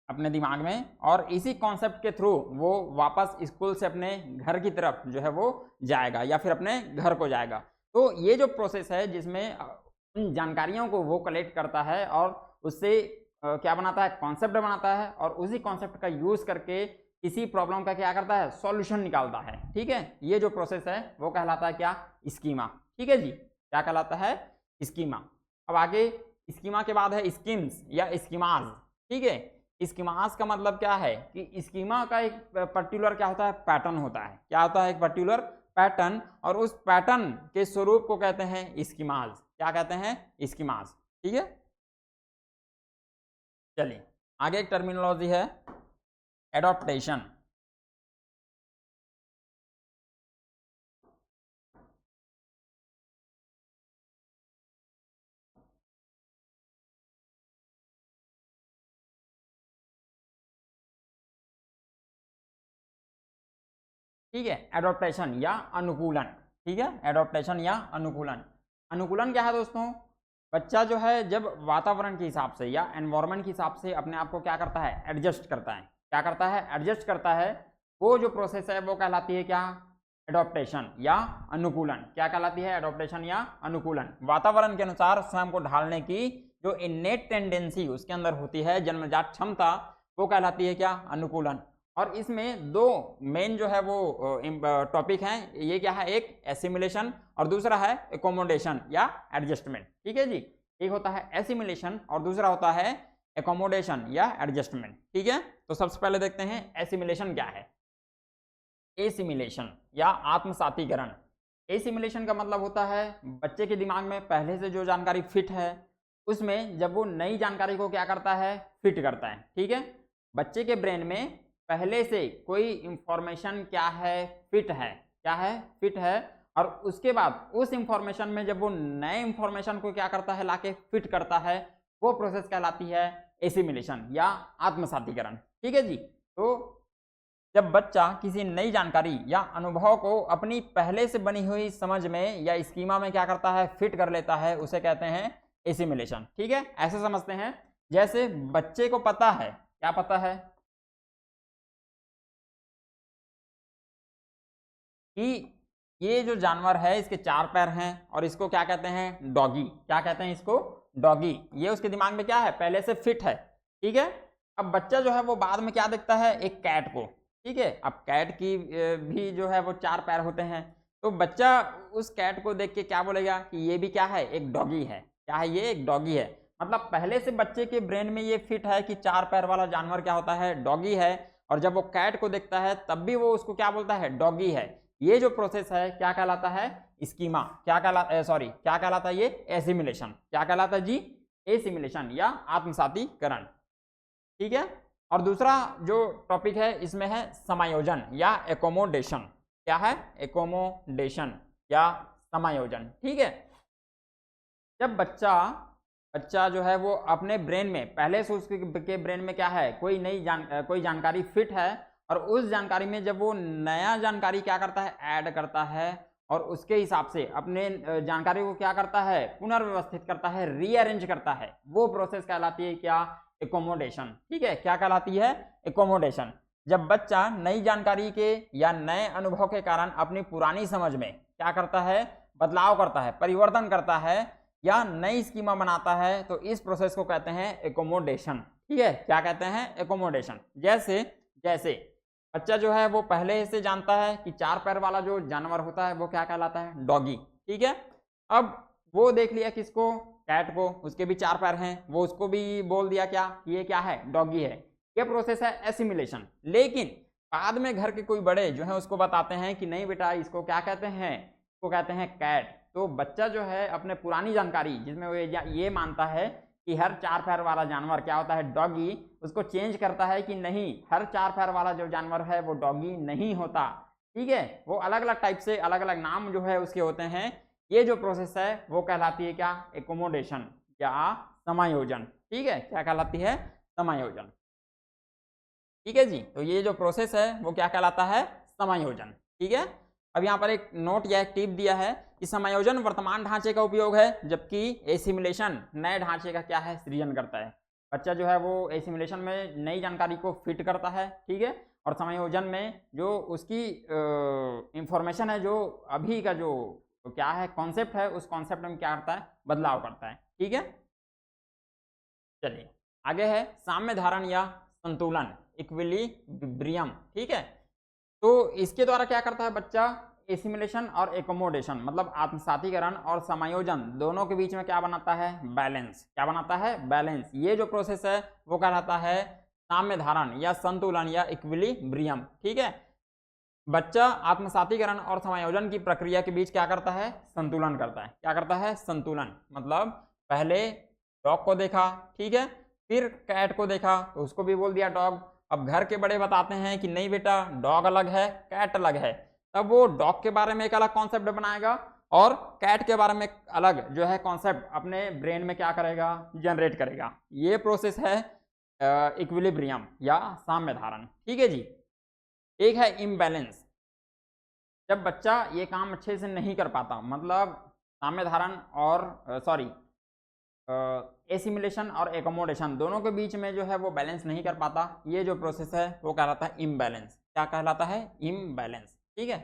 अपने दिमाग में, और इसी कॉन्सेप्ट के थ्रू वो वापस स्कूल से अपने घर की तरफ जो है वो जाएगा या फिर अपने घर को जाएगा। तो ये जो प्रोसेस है जिसमें उन जानकारियों को वो कलेक्ट करता है और उससे क्या बनाता है? कॉन्सेप्ट बनाता है, और उसी कॉन्सेप्ट का यूज करके किसी प्रॉब्लम का क्या करता है, सॉल्यूशन निकालता है। ठीक है, ये जो प्रोसेस है वो कहलाता है क्या, स्कीमा। ठीक है जी, क्या कहलाता है, स्कीमा। अब आगे स्कीमा के बाद है स्कीम्स या स्कीमाज। ठीक है, स्कीमाज का मतलब क्या है कि स्कीमा का एक पर्टिकुलर क्या होता है, पैटर्न होता है। क्या होता है, एक पर्टिकुलर पैटर्न, और उस पैटर्न के स्वरूप को कहते हैं स्कीमाज। क्या कहते हैं, स्कीमाज। ठीक है, चलिए आगे एक टर्मिनोलॉजी है एडॉप्टेशन। ठीक है, एडॉप्टेशन या अनुकूलन। ठीक है, एडॉप्टेशन या अनुकूलन। अनुकूलन क्या है दोस्तों, बच्चा जो है जब वातावरण के हिसाब से या एनवायरनमेंट के हिसाब से अपने आप को क्या करता है, एडजस्ट करता है। क्या करता है, एडजस्ट करता है। वो जो प्रोसेस है वो कहलाती है क्या, एडॉप्टेशन या अनुकूलन। क्या कहलाती है, एडॉप्टेशन या अनुकूलन। वातावरण के अनुसार स्वयं को ढालने की जो इन्नेट टेंडेंसी उसके अंदर होती है, जन्मजात क्षमता, वो कहलाती है क्या, अनुकूलन। और इसमें दो मेन जो है वो टॉपिक हैं। ये क्या है, एक एसिमिलेशन और दूसरा है एकोमोडेशन या एडजस्टमेंट। ठीक है जी, एक होता है एसिमिलेशन और दूसरा होता है एकोमोडेशन या एडजस्टमेंट। ठीक है, तो सबसे पहले देखते हैं एसिमिलेशन क्या है। एसिमिलेशन या आत्मसातीकरण। एसिमिलेशन का मतलब होता है बच्चे के दिमाग में पहले से जो जानकारी फिट है, उसमें जब वो नई जानकारी को क्या करता है, फिट करता है। ठीक है, बच्चे के ब्रेन में पहले से कोई इंफॉर्मेशन क्या है, फिट है। क्या है, फिट है। और उसके बाद उस इंफॉर्मेशन में जब वो नए इंफॉर्मेशन को क्या करता है, लाके फिट करता है, वो प्रोसेस कहलाती है एसिमिलेशन या आत्मसातीकरण। ठीक है जी, तो जब बच्चा किसी नई जानकारी या अनुभव को अपनी पहले से बनी हुई समझ में या स्कीमा में क्या करता है, फिट कर लेता है, उसे कहते हैं एसिमिलेशन। ठीक है, ऐसे समझते हैं जैसे बच्चे को पता है, क्या पता है कि ये जो जानवर है इसके 4 पैर हैं और इसको क्या कहते हैं, डॉगी। क्या कहते हैं इसको, डॉगी। ये उसके दिमाग में क्या है, पहले से फिट है। ठीक है, अब बच्चा जो है वो बाद में क्या देखता है, एक कैट को। ठीक है, अब कैट की भी जो है वो 4 पैर होते हैं, तो बच्चा उस कैट को देख के क्या बोलेगा कि ये भी क्या है, एक डॉगी है। क्या है, ये एक डॉगी है। मतलब पहले से बच्चे के ब्रेन में ये फिट है कि 4 पैर वाला जानवर क्या होता है, डॉगी है। और जब वो कैट को देखता है तब भी वो उसको क्या बोलता है, डॉगी है। ये जो प्रोसेस है क्या कहलाता है, स्कीमा। क्या कहलाता, सॉरी क्या कहलाता है, ये एसिमिलेशन। क्या कहलाता है जी, एसिमिलेशन या आत्मसातीकरण। ठीक है, और दूसरा जो टॉपिक है इसमें है समायोजन या एकोमोडेशन। क्या है, एकोमोडेशन या समायोजन। ठीक है, जब बच्चा जो है वो अपने ब्रेन में पहले से उसके ब्रेन में क्या है, कोई जानकारी फिट है, और उस जानकारी में जब वो नया जानकारी क्या करता है, ऐड करता है, और उसके हिसाब से अपने जानकारी को क्या करता है, पुनर्व्यवस्थित करता है, रीअरेंज करता है, वो प्रोसेस कहलाती है क्या, एकोमोडेशन। ठीक है, क्या कहलाती है, एकोमोडेशन। जब बच्चा नई जानकारी के या नए अनुभव के कारण अपनी पुरानी समझ में क्या करता है, बदलाव करता है, परिवर्तन करता है या नई स्कीमा बनाता है, तो इस प्रोसेस को कहते हैं एकोमोडेशन। ठीक है, क्या कहते हैं, एकोमोडेशन। जैसे जैसे बच्चा जो है वो पहले से जानता है कि 4 पैर वाला जो जानवर होता है वो क्या कहलाता है, डॉगी। ठीक है, अब वो देख लिया किसको, कैट को, उसके भी 4 पैर हैं, वो उसको भी बोल दिया क्या, ये क्या है, डॉगी है। ये प्रोसेस है एसिमिलेशन। लेकिन बाद में घर के कोई बड़े जो है उसको बताते हैं कि नहीं बेटा, इसको क्या कहते हैं, इसको कहते हैं कैट। तो बच्चा जो है अपने पुरानी जानकारी जिसमें वो ये मानता है कि हर 4 पैर वाला जानवर क्या होता है, डॉगी, उसको चेंज करता है कि नहीं, हर 4 पैर वाला जो जानवर है वो डॉगी नहीं होता। ठीक है, वो अलग अलग टाइप से अलग अलग नाम जो है उसके होते हैं। ये जो प्रोसेस है वो कहलाती है क्या, एकोमोडेशन या समायोजन। ठीक है, क्या कहलाती है, समायोजन। ठीक है जी, तो ये जो प्रोसेस है वो क्या कहलाता है, समायोजन। ठीक है, अब यहाँ पर एक नोट या एक टिप दिया है कि समायोजन वर्तमान ढांचे का उपयोग है, जबकि एसिमिलेशन नए ढांचे का क्या है, सृजन करता है। बच्चा जो है वो एसिमिलेशन में नई जानकारी को फिट करता है। ठीक है, और समायोजन में जो उसकी इंफॉर्मेशन है, जो अभी का जो क्या है कॉन्सेप्ट है, उस कॉन्सेप्ट में क्या करता है, बदलाव करता है। ठीक है, चलिए आगे है साम्य धारण या संतुलन, इक्विलिब्रियम, ठीक है। तो इसके द्वारा क्या करता है बच्चा, एसिमिलेशन और एकोमोडेशन, मतलब आत्मसातीकरण और समायोजन दोनों के बीच में क्या बनाता है, बैलेंस। क्या बनाता है, बैलेंस। ये जो प्रोसेस है वो कहलाता है साम्य धारण या संतुलन या इक्विलिब्रियम, ठीक है। बच्चा आत्मसातीकरण और समायोजन की प्रक्रिया के बीच क्या करता है, संतुलन करता है। क्या करता है, संतुलन। मतलब पहले डॉग को देखा, ठीक है, फिर कैट को देखा तो उसको भी बोल दिया डॉग। अब घर के बड़े बताते हैं कि नहीं बेटा, डॉग अलग है, कैट अलग है, तब वो डॉग के बारे में एक अलग कॉन्सेप्ट बनाएगा और कैट के बारे में अलग जो है कॉन्सेप्ट अपने ब्रेन में क्या करेगा, जनरेट करेगा। ये प्रोसेस है इक्विलिब्रियम या साम्य धारण, ठीक है जी। एक है इम्बैलेंस, जब बच्चा ये काम अच्छे से नहीं कर पाता, मतलब साम्य धारण और सॉरी एसिमिलेशन और एकोमोडेशन दोनों के बीच में जो है वो बैलेंस नहीं कर पाता, ये जो प्रोसेस है वो कहलाता है इम्बैलेंस। क्या कहलाता है, इम्बैलेंस, ठीक है।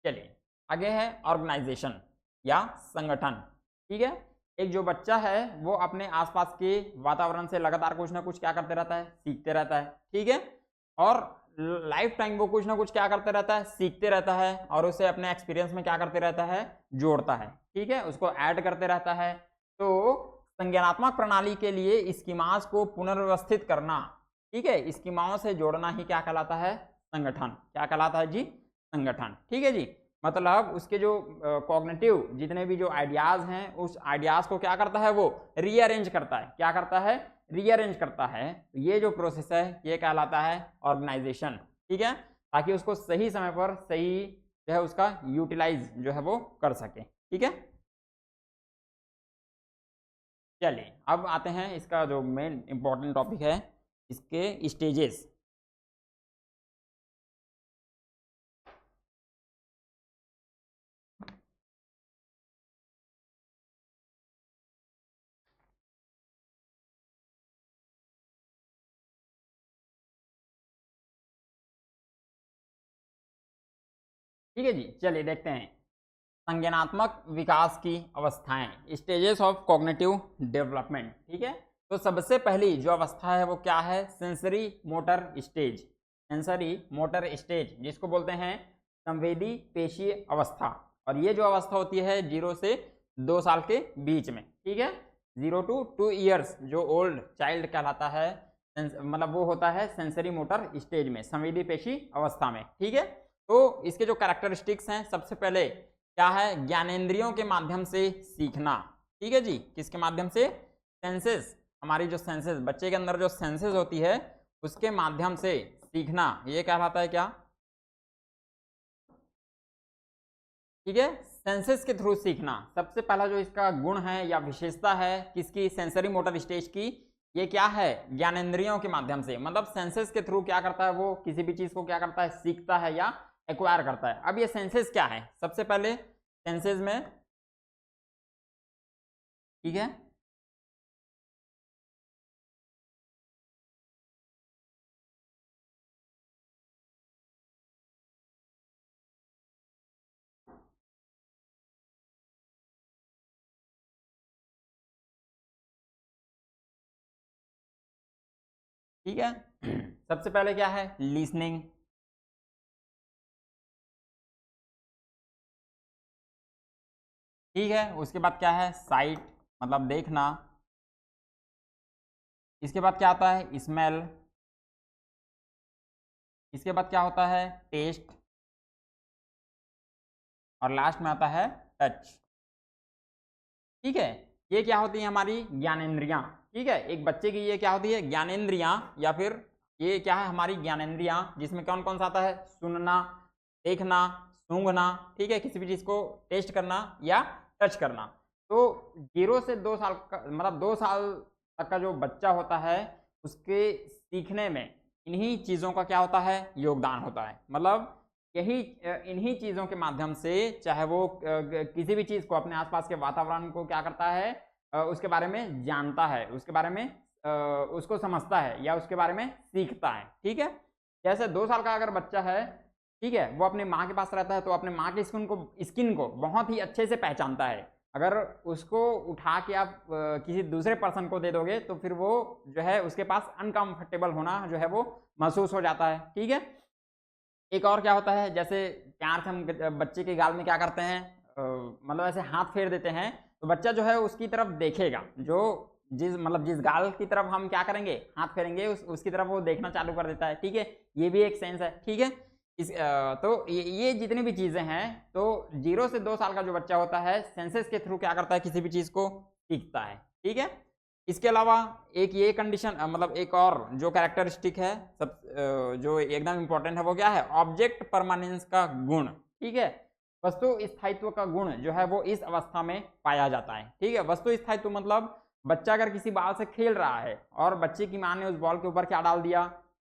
चलिए आगे है ऑर्गेनाइजेशन या संगठन, ठीक है। एक जो बच्चा है वो अपने आसपास के वातावरण से लगातार कुछ ना कुछ क्या करते रहता है, सीखते रहता है, ठीक है। और लाइफ टाइम वो कुछ ना कुछ क्या करते रहता है, सीखते रहता है और उसे अपने एक्सपीरियंस में क्या करते रहता है, जोड़ता है, ठीक है, उसको ऐड करते रहता है। तो संज्ञानात्मक प्रणाली के लिए स्कीमास को पुनर्व्यवस्थित करना, ठीक है, स्कीमाओं से जोड़ना ही क्या कहलाता है, संगठन। क्या कहलाता है जी, संगठन, ठीक है जी। मतलब उसके जो कॉग्निटिव जितने भी जो आइडियाज हैं उस आइडियाज को क्या करता है, वो रीअरेंज करता है। क्या करता है, रीअरेंज करता है। ये जो प्रोसेस है ये कहलाता है ऑर्गेनाइजेशन, ठीक है, ताकि उसको सही समय पर सही जो है उसका यूटिलाइज जो है वो कर सके, ठीक है। चलिए अब आते हैं इसका जो मेन इंपॉर्टेंट टॉपिक है, इसके स्टेजेस। ठीक है जी, चलिए देखते हैं संज्ञानात्मक विकास की अवस्थाएं, स्टेजेस ऑफ कॉग्निटिव डेवलपमेंट, ठीक है। तो सबसे पहली जो अवस्था है वो क्या है, sensory motor stage. Sensory motor stage जिसको बोलते हैं संवेदी पेशीय अवस्था। और ये जो अवस्था होती है 0 से 2 साल के बीच में, ठीक है, 0 to 2 ईयर्स जो ओल्ड चाइल्ड कहलाता है, मतलब वो होता है सेंसरी मोटर स्टेज में, संवेदी पेशी अवस्था में, ठीक है। तो इसके जो कैरेक्टरिस्टिक्स हैं, सबसे पहले क्या है, ज्ञानेंद्रियों के माध्यम से सीखना, ठीक है जी। किसके माध्यम से, सेंसेस, हमारी जो सेंसेस, बच्चे के अंदर जो सेंसेस होती है उसके माध्यम से सीखना, ये कहलाता है क्या, ठीक है, सेंसेस के थ्रू सीखना। सबसे पहला जो इसका गुण है या विशेषता है किसकी, सेंसरी मोटर स्टेज की, ये क्या है, ज्ञानेंद्रियों के माध्यम से, मतलब सेंसेस के थ्रू क्या करता है, वो किसी भी चीज को क्या करता है, सीखता है या एक्वायर करता है। अब ये सेंसेस क्या है, सबसे पहले सेंसेस में, ठीक है, ठीक है। सबसे पहले क्या है, लिसनिंग, ठीक है। उसके बाद क्या है, साइट, मतलब देखना। इसके बाद क्या आता है, स्मेल। इसके बाद क्या होता है, टेस्ट। और लास्ट में आता है टच, ठीक है। ये क्या होती है, हमारी ज्ञानेंद्रियां, ठीक है। एक बच्चे की ये क्या होती है, ज्ञानेंद्रियां, या फिर ये क्या है, हमारी ज्ञानेंद्रियां, जिसमें कौन कौन सा आता है, सुनना, देखना, सूंघना, ठीक है, किसी भी चीज को टेस्ट करना या टच करना। तो 0 से 2 साल का, मतलब 2 साल तक का जो बच्चा होता है उसके सीखने में इन्हीं चीज़ों का क्या होता है, योगदान होता है। मतलब यही इन्हीं चीज़ों के माध्यम से, चाहे वो किसी भी चीज़ को, अपने आसपास के वातावरण को क्या करता है, उसके बारे में जानता है, उसके बारे में उसको समझता है या उसके बारे में सीखता है, ठीक है। जैसे 2 साल का अगर बच्चा है, ठीक है, वो अपनी माँ के पास रहता है तो अपने माँ की स्किन को बहुत ही अच्छे से पहचानता है। अगर उसको उठा के आप किसी दूसरे पर्सन को दे दोगे तो फिर वो जो है उसके पास अनकंफर्टेबल होना जो है वो महसूस हो जाता है। ठीक है, एक और क्या होता है, जैसे प्यार से हम बच्चे के गाल में क्या करते हैं, मतलब ऐसे हाथ फेर देते हैं, तो बच्चा जो है उसकी तरफ देखेगा, जो जिस गाल की तरफ हम क्या करेंगे, हाथ फेरेंगे, उसकी तरफ वो देखना चालू कर देता है। ठीक है, ये भी एक सेंस है। ठीक है, तो ये जितनी भी चीजें हैं, तो 0 से 2 साल का जो बच्चा होता है सेंसेस के थ्रू क्या करता है, किसी भी चीज को सीखता है। ठीक है, इसके अलावा एक ये कंडीशन, मतलब एक और जो कैरेक्टरिस्टिक है सब जो एकदम इंपॉर्टेंट है, वो क्या है, ऑब्जेक्ट परमानेंस का गुण। ठीक है, वस्तु स्थायित्व का गुण जो है वो इस अवस्था में पाया जाता है। ठीक है, वस्तु स्थायित्व मतलब बच्चा अगर किसी बॉल से खेल रहा है और बच्चे की मां ने उस बॉल के ऊपर क्या डाल दिया,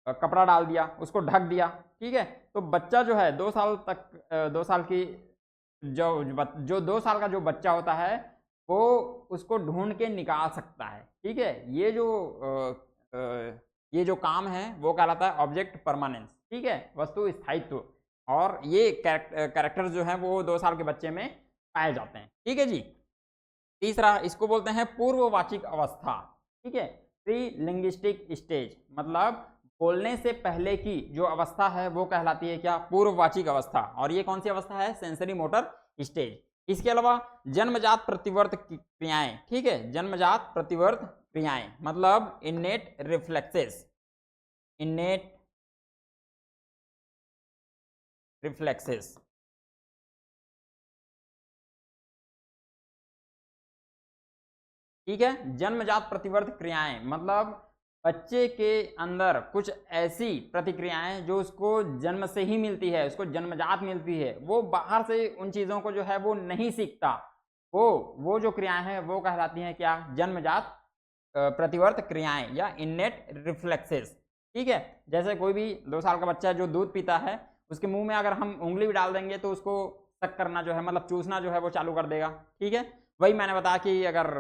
कपड़ा डाल दिया, उसको ढक दिया। ठीक है, तो बच्चा जो है 2 साल तक 2 साल की जो 2 साल का जो बच्चा होता है वो उसको ढूंढ के निकाल सकता है। ठीक है, ये जो काम है वो कहलाता है ऑब्जेक्ट परमानेंस। ठीक है, वस्तु स्थायित्व, और ये कैरेक्टर जो है वो 2 साल के बच्चे में पाए जाते हैं। ठीक है जी, तीसरा इसको बोलते हैं पूर्ववाचिक अवस्था। ठीक है, प्री लिंग्विस्टिक स्टेज, मतलब बोलने से पहले की जो अवस्था है वो कहलाती है क्या, पूर्ववाचिक अवस्था। और ये कौन सी अवस्था है, सेंसरी मोटर स्टेज। इसके अलावा जन्मजात प्रतिवर्त क्रियाएं। ठीक है, जन्मजात प्रतिवर्त क्रियाएं मतलब इन्नेट रिफ्लेक्सेस, इन्नेट रिफ्लेक्सेस। ठीक है, जन्मजात प्रतिवर्त क्रियाएं मतलब बच्चे के अंदर कुछ ऐसी प्रतिक्रियाएं जो उसको जन्म से ही मिलती है, उसको जन्मजात मिलती है, वो बाहर से उन चीजों को जो है वो नहीं सीखता। वो जो क्रियाएं हैं वो कहलाती हैं क्या, जन्मजात प्रतिवर्त क्रियाएं या इन्नेट रिफ्लेक्सेस। ठीक है, जैसे कोई भी 2 साल का बच्चा जो दूध पीता है, उसके मुंह में अगर हम उंगली भी डाल देंगे तो उसको शक करना जो है, मतलब चूसना जो है वो चालू कर देगा। ठीक है, वही मैंने बताया कि अगर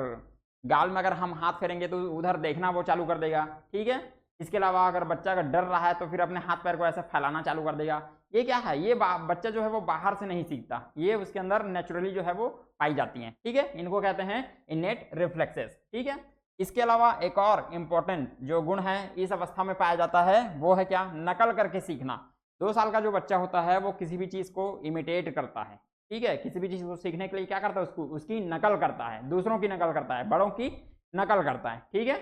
गाल में अगर हम हाथ फेरेंगे तो उधर देखना वो चालू कर देगा। ठीक है, इसके अलावा अगर बच्चा अगर डर रहा है तो फिर अपने हाथ पैर को ऐसे फैलाना चालू कर देगा। ये क्या है, ये बच्चा जो है वो बाहर से नहीं सीखता, ये उसके अंदर नेचुरली जो है वो पाई जाती हैं। ठीक है, इनको कहते हैं इनेट रिफ्लेक्सेस। ठीक है, इसके अलावा एक और इम्पोर्टेंट जो गुण है इस अवस्था में पाया जाता है वो है क्या, नकल करके सीखना। 2 साल का जो बच्चा होता है वो किसी भी चीज को इमिटेट करता है। ठीक है, किसी भी चीज को सीखने के लिए क्या करता है, उसकी नकल करता है, दूसरों की नकल करता है, बड़ों की नकल करता है। ठीक है,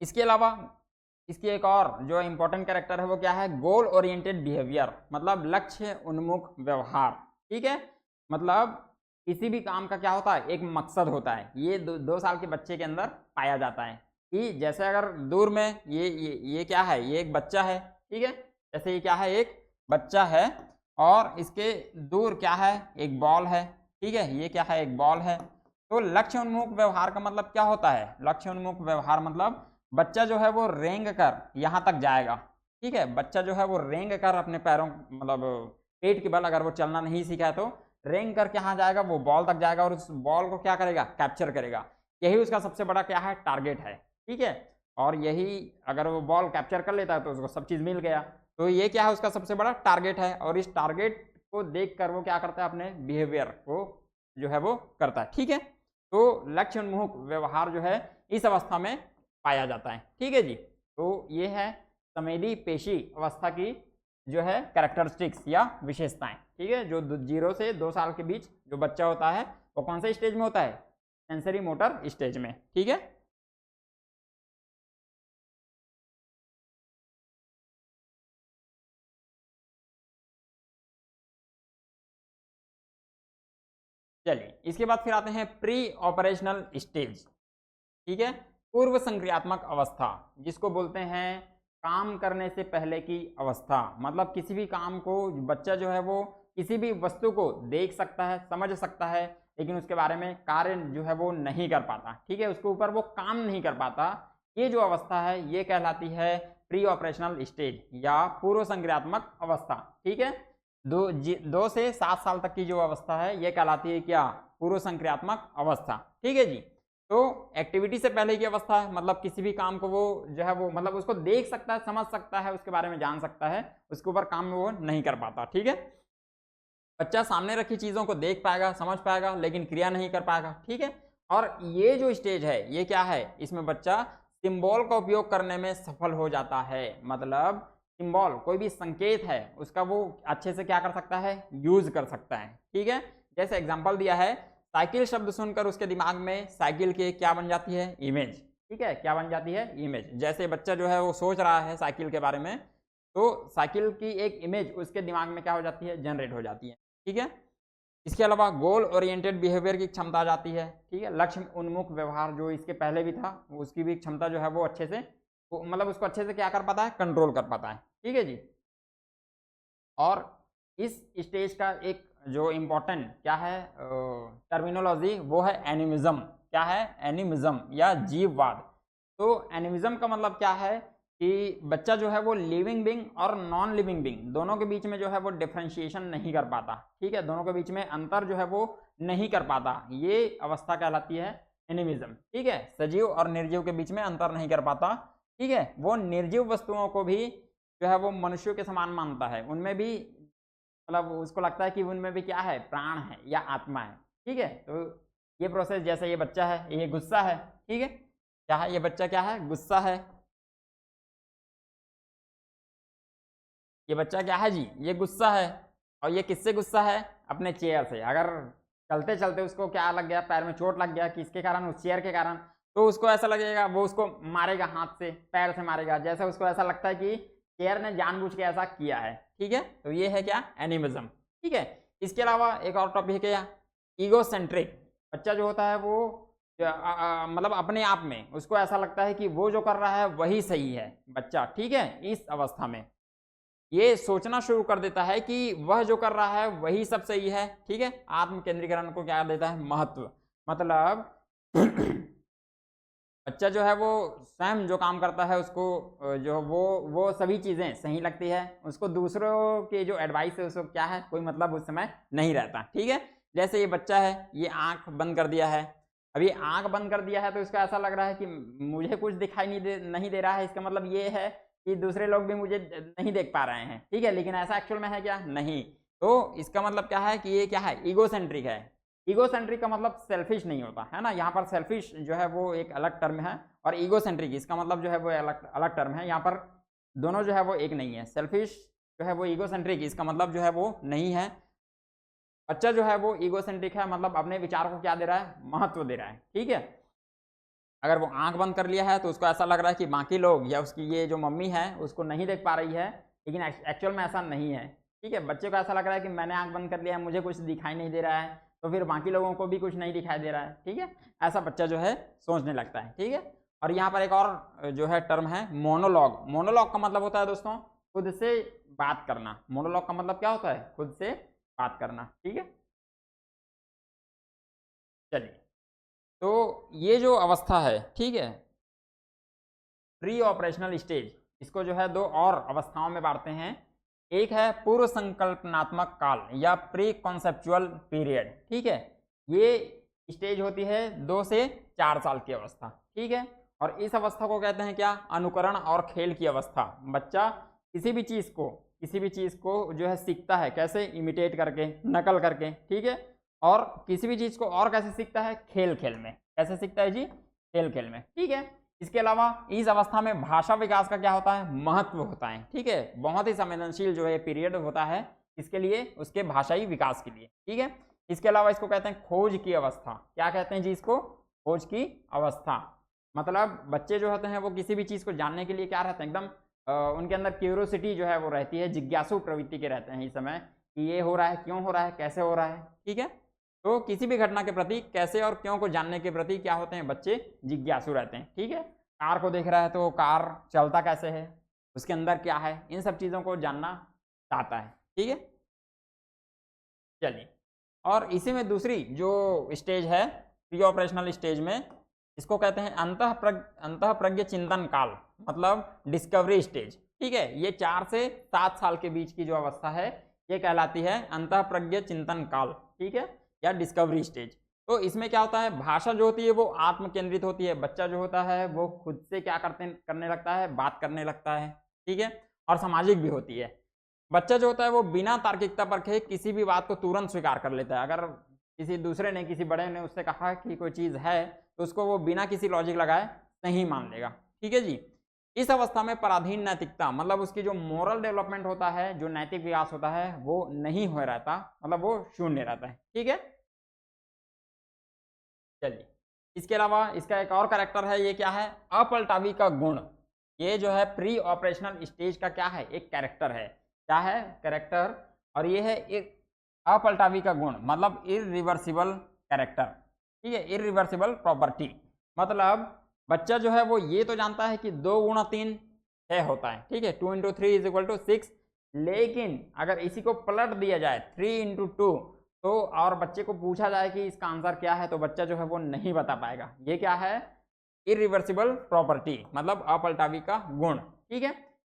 इसके अलावा इसकी एक और जो इंपॉर्टेंट कैरेक्टर है वो क्या है, गोल ओरिएंटेड बिहेवियर मतलब लक्ष्य उन्मुख व्यवहार। ठीक है, मतलब किसी भी काम का क्या होता है, एक मकसद होता है। ये 2 साल के बच्चे के अंदर पाया जाता है कि जैसे अगर दूर में ये क्या है, ये एक बच्चा है। ठीक है, जैसे ये क्या है, एक बच्चा है और इसके दूर क्या है, एक बॉल है। ठीक है, ये क्या है, एक बॉल है। तो लक्ष्य उन्मुख व्यवहार का मतलब क्या होता है, लक्ष्य उन्मुख व्यवहार मतलब बच्चा जो है वो रेंग कर यहाँ तक जाएगा। ठीक है, बच्चा जो है वो रेंग कर अपने पैरों, मतलब पेट के बल अगर वो चलना नहीं सीखा है तो रेंग कर कहाँ जाएगा, वो बॉल तक जाएगा और उस बॉल को क्या करेगा, कैप्चर करेगा। यही उसका सबसे बड़ा क्या है, टारगेट है। ठीक है, और यही अगर वो बॉल कैप्चर कर लेता है तो उसको सब चीज़ मिल गया। तो ये क्या है, उसका सबसे बड़ा टारगेट है, और इस टारगेट को देख कर वो क्या करता है, अपने बिहेवियर को जो है वो करता है। ठीक है, तो लक्ष्य उन्मुख व्यवहार जो है इस अवस्था में पाया जाता है। ठीक है जी, तो ये है संवेदी पेशी अवस्था की जो है कैरेक्टरिस्टिक्स या विशेषताएं। ठीक है, जो 0 से 2 साल के बीच जो बच्चा होता है वो कौन से स्टेज में होता है, सेंसरी मोटर स्टेज में। ठीक है, चलिए इसके बाद फिर आते हैं प्री ऑपरेशनल स्टेज। ठीक है, पूर्व संक्रियात्मक अवस्था जिसको बोलते हैं काम करने से पहले की अवस्था। मतलब किसी भी काम को बच्चा जो है वो किसी भी वस्तु को देख सकता है, समझ सकता है, लेकिन उसके बारे में कार्य जो है वो नहीं कर पाता। ठीक है, उसके ऊपर वो काम नहीं कर पाता। ये जो अवस्था है ये कहलाती है प्री ऑपरेशनल स्टेज या पूर्व संक्रियात्मक अवस्था। ठीक है, 2 से 7 साल तक की जो अवस्था है ये कहलाती है क्या, पूर्व संक्रियात्मक अवस्था। ठीक है जी, तो एक्टिविटी से पहले की अवस्था है, मतलब किसी भी काम को वो जो है वो मतलब उसको देख सकता है, समझ सकता है, उसके बारे में जान सकता है, उसके ऊपर काम वो नहीं कर पाता। ठीक है, बच्चा सामने रखी चीज़ों को देख पाएगा, समझ पाएगा, लेकिन क्रिया नहीं कर पाएगा। ठीक है, और ये जो स्टेज है ये क्या है, इसमें बच्चा सिंबल का उपयोग करने में सफल हो जाता है। मतलब सिंबल कोई भी संकेत है उसका वो अच्छे से क्या कर सकता है, यूज कर सकता है। ठीक है, जैसे एग्जांपल दिया है, साइकिल शब्द सुनकर उसके दिमाग में साइकिल के क्या बन जाती है, इमेज। ठीक है, क्या बन जाती है, इमेज। जैसे बच्चा जो है वो सोच रहा है साइकिल के बारे में, तो साइकिल की एक इमेज उसके दिमाग में क्या हो जाती है, जनरेट हो जाती है। ठीक है, इसके अलावा गोल ओरिएंटेड बिहेवियर की क्षमता आ जाती है। ठीक है, लक्ष्य उन्मुख व्यवहार जो इसके पहले भी था, उसकी भी क्षमता जो है वो अच्छे से, मतलब उसको अच्छे से क्या कर पाता है, कंट्रोल कर पाता है। ठीक है जी। और इस स्टेज का एक जो इम्पोर्टेंट क्या है टर्मिनोलॉजी, वो है एनिमिज्म। क्या है, एनिमिज्म या जीववाद। तो एनिमिज्म का मतलब क्या है कि बच्चा जो है वो लिविंग बीइंग और नॉन लिविंग बीइंग दोनों के बीच में जो है वो डिफरेंशिएशन नहीं कर पाता। ठीक है, दोनों के बीच में अंतर जो है वो नहीं कर पाता, ये अवस्था कहलाती है एनिमिज्म। ठीक है, सजीव और निर्जीव के बीच में अंतर नहीं कर पाता। ठीक है, वो निर्जीव वस्तुओं को भी जो है वो मनुष्यों के समान मानता है, उनमें भी मतलब उसको लगता है कि उनमें भी क्या है, प्राण है या आत्मा है। ठीक है, तो ये प्रोसेस, जैसे ये बच्चा है, ये गुस्सा है। ठीक है, क्या है, ये बच्चा क्या है, गुस्सा है। ये बच्चा क्या है जी, ये गुस्सा है। और ये किससे गुस्सा है, अपने चेयर से। अगर चलते चलते उसको क्या लग गया, पैर में चोट लग गया, किसके कारण, उस चेयर के कारण, तो उसको ऐसा लगेगा वो उसको मारेगा, हाथ से पैर से मारेगा, जैसे उसको ऐसा लगता है कि चेयर ने जानबूझ के ऐसा किया है। ठीक है, तो ये है क्या, एनिमिज्म। ठीक है, इसके अलावा एक और टॉपिक है ईगोसेंट्रिक। बच्चा जो होता है वो मतलब अपने आप में उसको ऐसा लगता है कि वो जो कर रहा है वही सही है बच्चा। ठीक है, इस अवस्था में ये सोचना शुरू कर देता है कि वह जो कर रहा है वही सब सही है। ठीक है, आत्म केंद्रीकरण को क्या देता है, महत्व। मतलब बच्चा जो है वो स्वयं जो काम करता है उसको जो वो सभी चीज़ें सही लगती है, उसको दूसरों के जो एडवाइस है उसको क्या है, कोई मतलब उस समय नहीं रहता। ठीक है, जैसे ये बच्चा है, ये आंख बंद कर दिया है। अभी आंख बंद कर दिया है तो इसको ऐसा लग रहा है कि मुझे कुछ दिखाई नहीं दे रहा है, इसका मतलब ये है कि दूसरे लोग भी मुझे नहीं देख पा रहे हैं। ठीक है, लेकिन ऐसा एक्चुअल में है क्या, नहीं। तो इसका मतलब क्या है कि ये क्या है, ईगोसेंट्रिक है। ईगोसेंट्रिक का मतलब सेल्फिश नहीं होता है ना, यहाँ पर सेल्फिश जो है वो एक अलग टर्म है, और ईगोसेंट्रिक इसका मतलब जो है वो अलग अलग टर्म है। यहाँ पर दोनों जो है वो एक नहीं है। सेल्फिश जो है वो ईगोसेंट्रिक, इसका मतलब जो है वो नहीं है। बच्चा जो है वो ईगोसेंट्रिक है, मतलब अपने विचार को क्या दे रहा है, महत्व दे रहा है। ठीक है, अगर वो आंख बंद कर लिया है तो उसको ऐसा लग रहा है कि बाकी लोग या उसकी ये जो मम्मी है उसको नहीं देख पा रही है, लेकिन एक्चुअल में ऐसा नहीं है। ठीक है, बच्चे को ऐसा लग रहा है कि मैंने आंख बंद कर लिया है, मुझे कुछ दिखाई नहीं दे रहा है, तो फिर बाकी लोगों को भी कुछ नहीं दिखाई दे रहा है। ठीक है, ऐसा बच्चा जो है सोचने लगता है। ठीक है, और यहाँ पर एक और जो है टर्म है मोनोलॉग। मोनोलॉग का मतलब होता है दोस्तों खुद से बात करना। मोनोलॉग का मतलब क्या होता है, खुद से बात करना। ठीक है, चलिए, तो ये जो अवस्था है, ठीक है, प्री ऑपरेशनल स्टेज, इसको जो है दो और अवस्थाओं में बांटते हैं। एक है पूर्व संकल्पनात्मक काल या प्री कॉन्सेप्चुअल पीरियड। ठीक है, ये स्टेज होती है 2 से 4 साल की अवस्था। ठीक है, और इस अवस्था को कहते हैं क्या, अनुकरण और खेल की अवस्था। बच्चा किसी भी चीज़ को जो है सीखता है, कैसे, इमिटेट करके, नकल करके। ठीक है, और किसी भी चीज़ को और कैसे सीखता है, खेल खेल में। कैसे सीखता है जी, खेल खेल में। ठीक है, इसके अलावा इस अवस्था में भाषा विकास का क्या होता है, महत्व होता है। ठीक है, बहुत ही संवेदनशील जो है पीरियड होता है इसके लिए, उसके भाषाई विकास के लिए। ठीक है, इसके अलावा इसको कहते हैं खोज की अवस्था। क्या कहते हैं जी इसको, खोज की अवस्था। मतलब बच्चे जो होते हैं वो किसी भी चीज़ को जानने के लिए क्या रहते हैं, एकदम उनके अंदर क्यूरियोसिटी जो है वो रहती है, जिज्ञासु प्रवृत्ति के रहते हैं इस समय, कि ये हो रहा है, क्यों हो रहा है, कैसे हो रहा है। ठीक है, तो किसी भी घटना के प्रति कैसे और क्यों को जानने के प्रति क्या होते हैं, बच्चे जिज्ञासु रहते हैं। ठीक है, कार को देख रहा है तो कार चलता कैसे है, उसके अंदर क्या है, इन सब चीज़ों को जानना चाहता है। ठीक है, चलिए, और इसी में दूसरी जो स्टेज है प्री ऑपरेशनल स्टेज में, इसको कहते हैं अंतः प्रज्ञ चिंतन काल, मतलब डिस्कवरी स्टेज। ठीक है, ये 4 से 7 साल के बीच की जो अवस्था है ये कहलाती है अंतः प्रज्ञ चिंतन काल। ठीक है, या डिस्कवरी स्टेज। तो इसमें क्या होता है, भाषा जो होती है वो आत्म केंद्रित होती है। बच्चा जो होता है वो खुद से क्या करने लगता है, बात करने लगता है। ठीक है, और सामाजिक भी होती है। बच्चा जो होता है वो बिना तार्किकता परखे किसी भी बात को तुरंत स्वीकार कर लेता है। अगर किसी दूसरे ने, किसी बड़े ने उससे कहा कि कोई चीज़ है, तो उसको वो बिना किसी लॉजिक लगाए सही मान लेगा। ठीक है जी। इस अवस्था में पराधीन नैतिकता मतलब उसकी जो मोरल डेवलपमेंट होता है, जो नैतिक विकास होता है, वो नहीं हो रहता, मतलब वो शून्य रहता है। ठीक है, चलिए। इसके अलावा इसका एक और कैरेक्टर है, ये क्या है, अपलटावी का गुण। ये जो है प्री ऑपरेशनल स्टेज का क्या है, एक कैरेक्टर है। क्या है, कैरेक्टर। और ये है एक अपलटावी का गुण, मतलब इरिवर्सिबल कैरेक्टर। ठीक है, इरिवर्सिबल प्रॉपर्टी। मतलब बच्चा जो है वो ये तो जानता है कि 2 गुणा 3 6 होता है। ठीक है, 2 × 3 = 6। लेकिन अगर इसी को पलट दिया जाए 3 × 2, तो और बच्चे को पूछा जाए कि इसका आंसर क्या है, तो बच्चा जो है वो नहीं बता पाएगा। ये क्या है, इरिवर्सिबल प्रॉपर्टी, मतलब अपलटावी का गुण। ठीक है,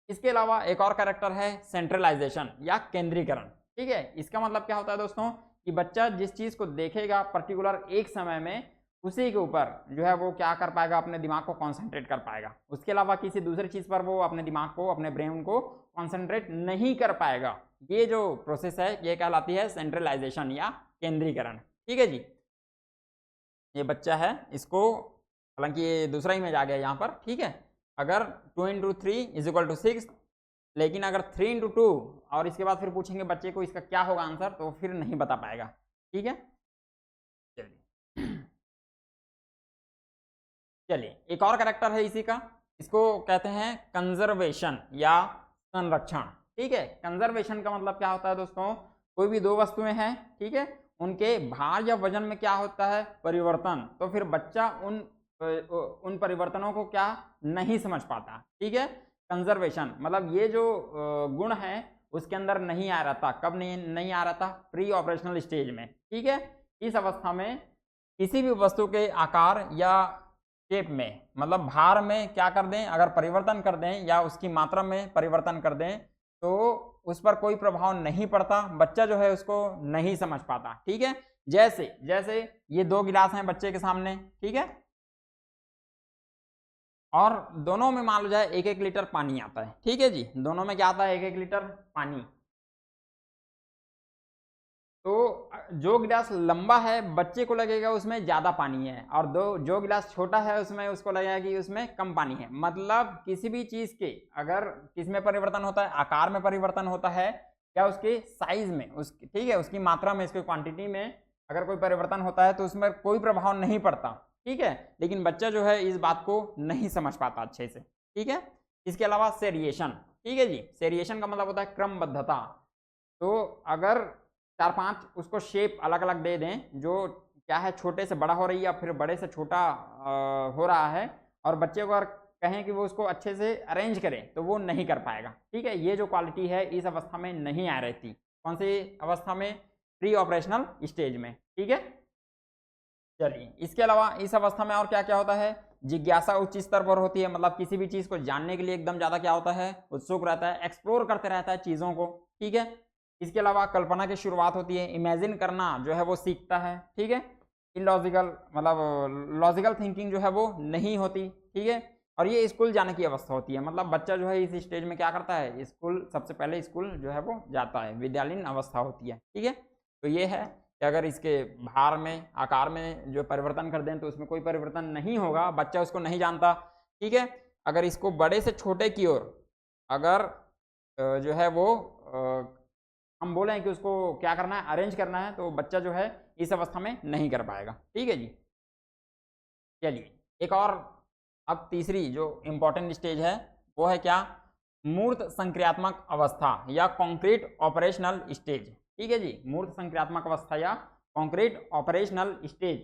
इसके अलावा एक और कैरेक्टर है सेंट्रलाइजेशन या केंद्रीकरण। ठीक है, इसका मतलब क्या होता है दोस्तों, कि बच्चा जिस चीज को देखेगा पर्टिकुलर एक समय में, उसी के ऊपर जो है वो क्या कर पाएगा, अपने दिमाग को कॉन्सेंट्रेट कर पाएगा। उसके अलावा किसी दूसरी चीज पर वो अपने दिमाग को, अपने ब्रेन को कॉन्सेंट्रेट नहीं कर पाएगा। ये जो प्रोसेस है ये कहलाती है सेंट्रलाइजेशन या केंद्रीकरण। ठीक है जी। ये बच्चा है, इसको, हालांकि ये दूसरा इमेज आ गया यहाँ पर। ठीक है, अगर 2 × 3 = 6, लेकिन अगर 3 × 2 और इसके बाद फिर पूछेंगे बच्चे को इसका क्या होगा आंसर, तो फिर नहीं बता पाएगा। ठीक है, चलिए चलिए, एक और कैरेक्टर है इसी का, इसको कहते हैं कंजर्वेशन या संरक्षण। ठीक है, कंजर्वेशन का मतलब क्या होता है दोस्तों, कोई भी 2 वस्तुएं हैं, ठीक है, उनके भार या वजन में क्या होता है, परिवर्तन। तो फिर बच्चा उन परिवर्तनों को क्या नहीं समझ पाता। ठीक है, कंजर्वेशन मतलब ये जो गुण है उसके अंदर नहीं आ रहता। कब नहीं आ रहता, प्री ऑपरेशनल स्टेज में। ठीक है, इस अवस्था में किसी भी वस्तु के आकार या शेप में, मतलब भार में क्या कर दें, अगर परिवर्तन कर दें या उसकी मात्रा में परिवर्तन कर दें, तो उस पर कोई प्रभाव नहीं पड़ता, बच्चा जो है उसको नहीं समझ पाता। ठीक है, जैसे जैसे ये 2 गिलास हैं बच्चे के सामने, ठीक है, और दोनों में मान लो जाए 1-1 लीटर पानी आता है। ठीक है जी, दोनों में क्या आता है, 1-1 लीटर पानी। तो जो गिलास लंबा है बच्चे को लगेगा उसमें ज्यादा पानी है, और जो गिलास छोटा है उसमें उसको लगेगा कि उसमें कम पानी है। मतलब किसी भी चीज के अगर किस में परिवर्तन होता है, आकार में परिवर्तन होता है, या उसके साइज में, उसकी, ठीक है, उसकी मात्रा में, इसकी क्वांटिटी में अगर कोई परिवर्तन होता है तो उसमें कोई प्रभाव नहीं पड़ता। ठीक है, लेकिन बच्चा जो है इस बात को नहीं समझ पाता अच्छे से। ठीक है, इसके अलावा सेरिएशन। ठीक है जी, सेरिएशन का मतलब होता है क्रमबद्धता। तो अगर 4-5 उसको शेप अलग अलग दे दें, जो क्या है छोटे से बड़ा हो रही है या फिर बड़े से छोटा हो रहा है, और बच्चे को अगर कहें कि वो उसको अच्छे से अरेंज करे, तो वो नहीं कर पाएगा। ठीक है, ये जो क्वालिटी है इस अवस्था में नहीं आ रहती। कौन सी अवस्था में, प्री ऑपरेशनल स्टेज में। ठीक है, चलिए, इसके अलावा इस अवस्था में और क्या क्या होता है, जिज्ञासा उच्च स्तर पर होती है, मतलब किसी भी चीज को जानने के लिए एकदम ज्यादा क्या होता है, उत्सुक रहता है, एक्सप्लोर करते रहता है चीजों को। ठीक है, इसके अलावा कल्पना की शुरुआत होती है, इमेजिन करना जो है वो सीखता है। ठीक है, इलॉजिकल मतलब लॉजिकल थिंकिंग जो है वो नहीं होती। ठीक है, और ये स्कूल जाने की अवस्था होती है, मतलब बच्चा जो है इस स्टेज में क्या करता है, स्कूल, सबसे पहले स्कूल जो है वो जाता है, विद्यालयीन अवस्था होती है। ठीक है, तो ये है कि अगर इसके भार में, आकार में जो परिवर्तन कर दें तो उसमें कोई परिवर्तन नहीं होगा, बच्चा उसको नहीं जानता। ठीक है, अगर इसको बड़े से छोटे की ओर अगर जो है वो हम बोलें कि उसको क्या करना है, अरेंज करना है, तो बच्चा जो है इस अवस्था में नहीं कर पाएगा। ठीक है जी, चलिए, एक और अब तीसरी जो इंपॉर्टेंट स्टेज है वो है क्या, मूर्त संक्रियात्मक अवस्था या कॉन्क्रीट ऑपरेशनल स्टेज। ठीक है जी, मूर्त संक्रियात्मक अवस्था या कॉन्क्रीट ऑपरेशनल स्टेज।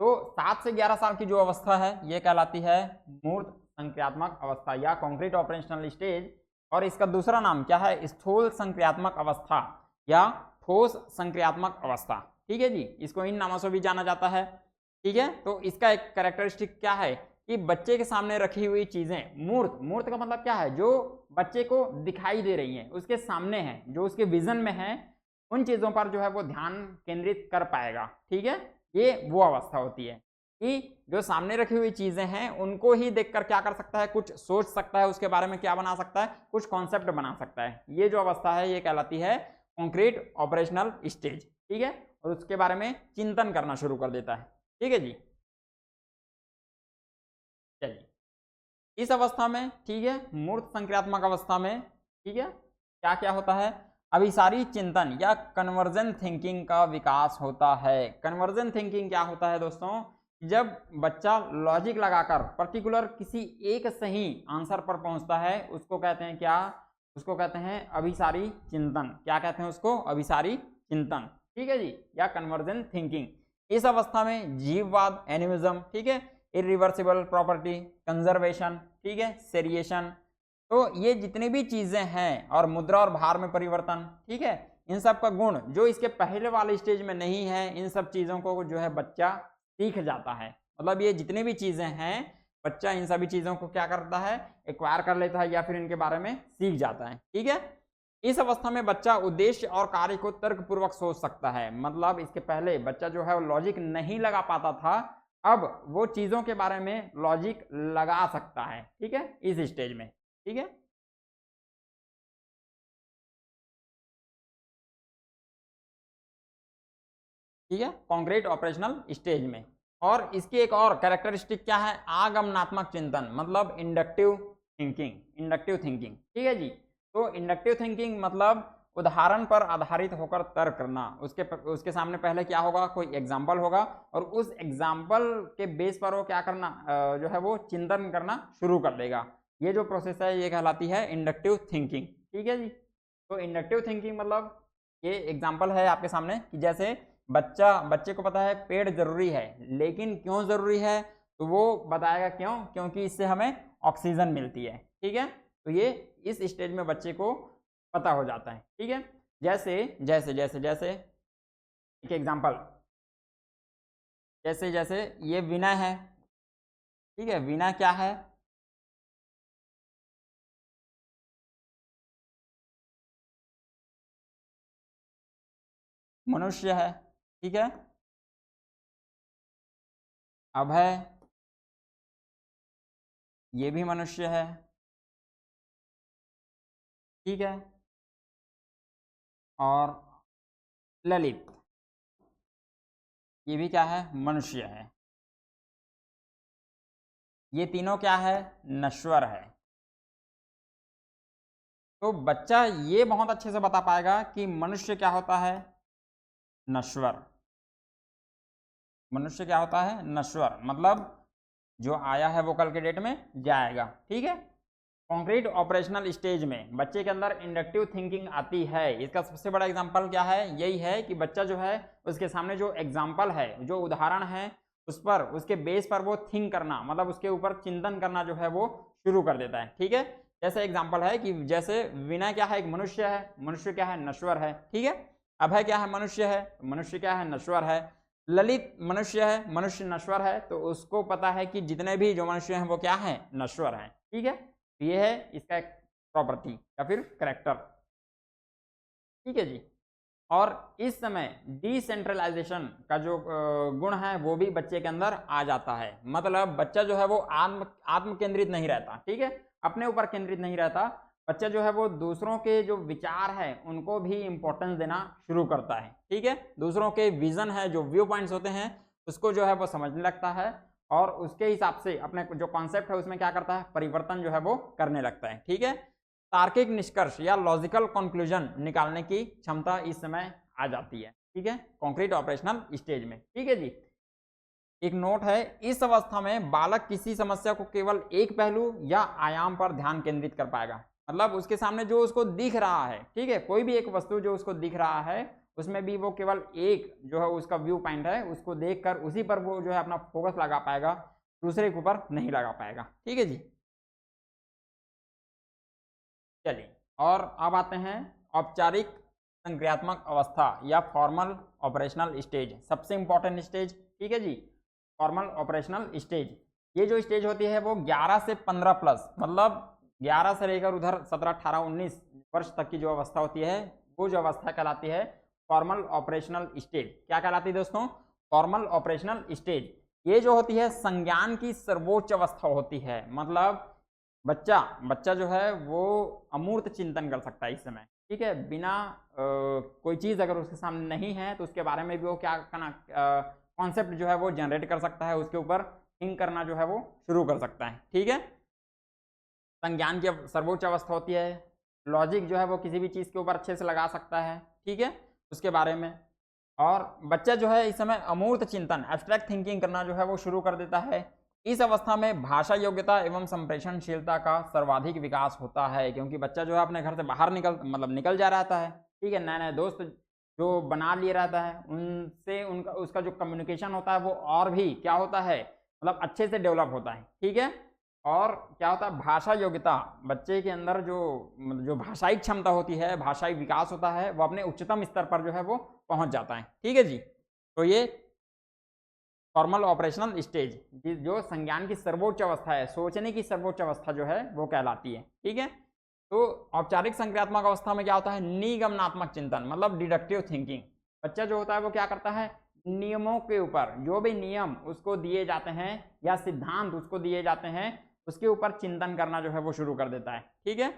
तो 7 से 11 साल की जो अवस्था है ये कहलाती है मूर्त संक्रियात्मक अवस्था या कॉन्क्रीट ऑपरेशनल स्टेज। और इसका दूसरा नाम क्या है, स्थूल संक्रियात्मक अवस्था या ठोस संक्रियात्मक अवस्था। ठीक है जी, इसको इन नामों से भी जाना जाता है। ठीक है, तो इसका एक कैरेक्टरिस्टिक क्या है कि बच्चे के सामने रखी हुई चीजें, मूर्त, मूर्त का मतलब क्या है, जो बच्चे को दिखाई दे रही है, उसके सामने है, जो उसके विजन में है, उन चीजों पर जो है वो ध्यान केंद्रित कर पाएगा। ठीक है, ये वो अवस्था होती है। कि जो सामने रखी हुई चीजें हैं उनको ही देखकर क्या कर सकता है, कुछ सोच सकता है, उसके बारे में क्या बना सकता है, कुछ कॉन्सेप्ट बना सकता है। ये जो अवस्था है ये कहलाती है कॉन्क्रीट ऑपरेशनल स्टेज, ठीक है। और उसके बारे में चिंतन करना शुरू कर देता है, ठीक है जी। चलिए, इस अवस्था में, ठीक है, मूर्त संक्रियात्मक अवस्था में, ठीक है, क्या क्या होता है, अभिसारी चिंतन या कन्वर्जन थिंकिंग का विकास होता है। कन्वर्जन थिंकिंग क्या होता है दोस्तों, जब बच्चा लॉजिक लगाकर पर्टिकुलर किसी एक सही आंसर पर पहुंचता है, उसको कहते हैं क्या, उसको कहते हैं अभिसारी चिंतन। क्या कहते हैं उसको, अभिसारी चिंतन, ठीक है जी, या कन्वर्जन थिंकिंग। इस अवस्था में जीववाद, एनिमिज्म, ठीक है, इरिवर्सिबल प्रॉपर्टी, कंजर्वेशन, ठीक है, सेरिएशन, तो ये जितनी भी चीजें हैं, और मुद्रा और भार में परिवर्तन, ठीक है, इन सब का गुण जो इसके पहले वाले स्टेज में नहीं है, इन सब चीजों को जो है बच्चा सीख जाता है। मतलब ये जितनी भी चीजें हैं, बच्चा इन सभी चीजों को क्या करता है, एक्वायर कर लेता है या फिर इनके बारे में सीख जाता है, ठीक है। इस अवस्था में बच्चा उद्देश्य और कार्य को तर्कपूर्वक सोच सकता है। मतलब इसके पहले बच्चा जो है वो लॉजिक नहीं लगा पाता था, अब वो चीजों के बारे में लॉजिक लगा सकता है, ठीक है, इस स्टेज में, ठीक है। ठीक है, कॉन्क्रीट ऑपरेशनल स्टेज में। और इसकी एक और कैरेक्टरिस्टिक क्या है, आगमनात्मक चिंतन, मतलब इंडक्टिव थिंकिंग, इंडक्टिव थिंकिंग, ठीक है जी। तो इंडक्टिव थिंकिंग मतलब उदाहरण पर आधारित होकर तर्क करना। उसके सामने पहले क्या होगा, कोई एग्जाम्पल होगा, और उस एग्जाम्पल के बेस पर वो क्या करना, जो है वो चिंतन करना शुरू कर देगा। ये जो प्रोसेस है ये कहलाती है इंडक्टिव थिंकिंग, ठीक है जी। तो इंडक्टिव थिंकिंग मतलब, ये एग्जाम्पल है आपके सामने कि जैसे बच्चे को पता है पेड़ जरूरी है, लेकिन क्यों जरूरी है, तो वो बताएगा क्यों, क्योंकि इससे हमें ऑक्सीजन मिलती है, ठीक है। तो ये इस स्टेज में बच्चे को पता हो जाता है, ठीक है। जैसे जैसे जैसे जैसे एक एग्जांपल, जैसे जैसे ये विनय है, ठीक है, विनय क्या है, मनुष्य है, ठीक है। अभय, ये भी मनुष्य है, ठीक है। और ललित, ये भी क्या है, मनुष्य है। ये तीनों क्या है, नश्वर है। तो बच्चा ये बहुत अच्छे से बता पाएगा कि मनुष्य क्या होता है, नश्वर। मनुष्य क्या होता है, नश्वर, मतलब जो आया है वो कल के डेट में जाएगा, ठीक है। कॉन्क्रीट ऑपरेशनल स्टेज में बच्चे के अंदर इंडक्टिव थिंकिंग आती है। इसका सबसे बड़ा एग्जांपल क्या है, यही है कि बच्चा जो है उसके सामने जो एग्जांपल है, जो उदाहरण है, उस पर, उसके बेस पर वो थिंक करना, मतलब उसके ऊपर चिंतन करना जो है वो शुरू कर देता है, ठीक है। जैसे एग्जाम्पल है कि जैसे विनय क्या है, एक मनुष्य है, मनुष्य क्या है, नश्वर है, ठीक है। अभय क्या है, मनुष्य है, मनुष्य क्या है, नश्वर है। ललित मनुष्य है, मनुष्य नश्वर है, तो उसको पता है कि जितने भी जो मनुष्य हैं वो क्या है, नश्वर हैं, ठीक है। ये है इसका एक प्रॉपर्टी या फिर करेक्टर, ठीक है जी। और इस समय डिसेंट्रलाइजेशन का जो गुण है वो भी बच्चे के अंदर आ जाता है। मतलब बच्चा जो है वो आत्म केंद्रित नहीं रहता, ठीक है, अपने ऊपर केंद्रित नहीं रहता। बच्चा जो है वो दूसरों के जो विचार है उनको भी इंपॉर्टेंस देना शुरू करता है, ठीक है। दूसरों के विजन है, जो व्यू पॉइंट्स होते हैं, उसको जो है वो समझने लगता है, और उसके हिसाब से अपने जो कॉन्सेप्ट है उसमें क्या करता है, परिवर्तन जो है वो करने लगता है, ठीक है। तार्किक निष्कर्ष या लॉजिकल कंक्लूजन निकालने की क्षमता इस समय आ जाती है, ठीक है, कॉन्क्रीट ऑपरेशनल स्टेज में, ठीक है जी। एक नोट है, इस अवस्था में बालक किसी समस्या को केवल एक पहलू या आयाम पर ध्यान केंद्रित कर पाएगा। मतलब उसके सामने जो उसको दिख रहा है, ठीक है, कोई भी एक वस्तु जो उसको दिख रहा है, उसमें भी वो केवल एक जो है उसका व्यू पॉइंट है, उसको देखकर उसी पर वो जो है अपना फोकस लगा पाएगा, दूसरे के ऊपर नहीं लगा पाएगा, ठीक है जी। चलिए, और अब आते हैं औपचारिक संक्रियात्मक अवस्था या फॉर्मल ऑपरेशनल स्टेज, सबसे इंपॉर्टेंट स्टेज, ठीक है जी। फॉर्मल ऑपरेशनल स्टेज, ये जो स्टेज होती है वो 11 से 15 प्लस, मतलब 11 से लेकर उधर 17, 18, 19 वर्ष तक की जो अवस्था होती है, वो जो अवस्था कहलाती है फॉर्मल ऑपरेशनल स्टेज। क्या कहलाती है दोस्तों, फॉर्मल ऑपरेशनल स्टेज। ये जो होती है संज्ञान की सर्वोच्च अवस्था होती है। मतलब बच्चा जो है वो अमूर्त चिंतन कर सकता है इस समय, ठीक है, बिना कोई चीज़ अगर उसके सामने नहीं है तो उसके बारे में भी वो क्या करना, कॉन्सेप्ट जो है वो जनरेट कर सकता है, उसके ऊपर थिंक करना जो है वो शुरू कर सकता है, ठीक है। संज्ञान की सर्वोच्च अवस्था होती है। लॉजिक जो है वो किसी भी चीज़ के ऊपर अच्छे से लगा सकता है, ठीक है, उसके बारे में। और बच्चा जो है इस समय अमूर्त चिंतन, एब्स्ट्रैक्ट थिंकिंग करना जो है वो शुरू कर देता है। इस अवस्था में भाषा योग्यता एवं संप्रेषणशीलता का सर्वाधिक विकास होता है, क्योंकि बच्चा जो है अपने घर से बाहर निकल जा रहता है, ठीक है, नए नए दोस्त जो बना लिए रहता है, उनसे उसका जो कम्युनिकेशन होता है वो और भी क्या होता है, मतलब अच्छे से डेवलप होता है, ठीक है। और क्या होता है, भाषा योग्यता, बच्चे के अंदर जो भाषाई क्षमता होती है, भाषाई विकास होता है, वो अपने उच्चतम स्तर पर जो है वो पहुंच जाता है, ठीक है जी। तो ये फॉर्मल ऑपरेशनल स्टेज जो संज्ञान की सर्वोच्च अवस्था है, सोचने की सर्वोच्च अवस्था जो है वो कहलाती है, ठीक है। तो औपचारिक संक्रियात्मक अवस्था में क्या होता है, निगमनात्मक चिंतन, मतलब डिडक्टिव थिंकिंग। बच्चा जो होता है वो क्या करता है, नियमों के ऊपर, जो भी नियम उसको दिए जाते हैं या सिद्धांत उसको दिए जाते हैं, उसके ऊपर चिंतन करना जो है वो शुरू कर देता है, ठीक है।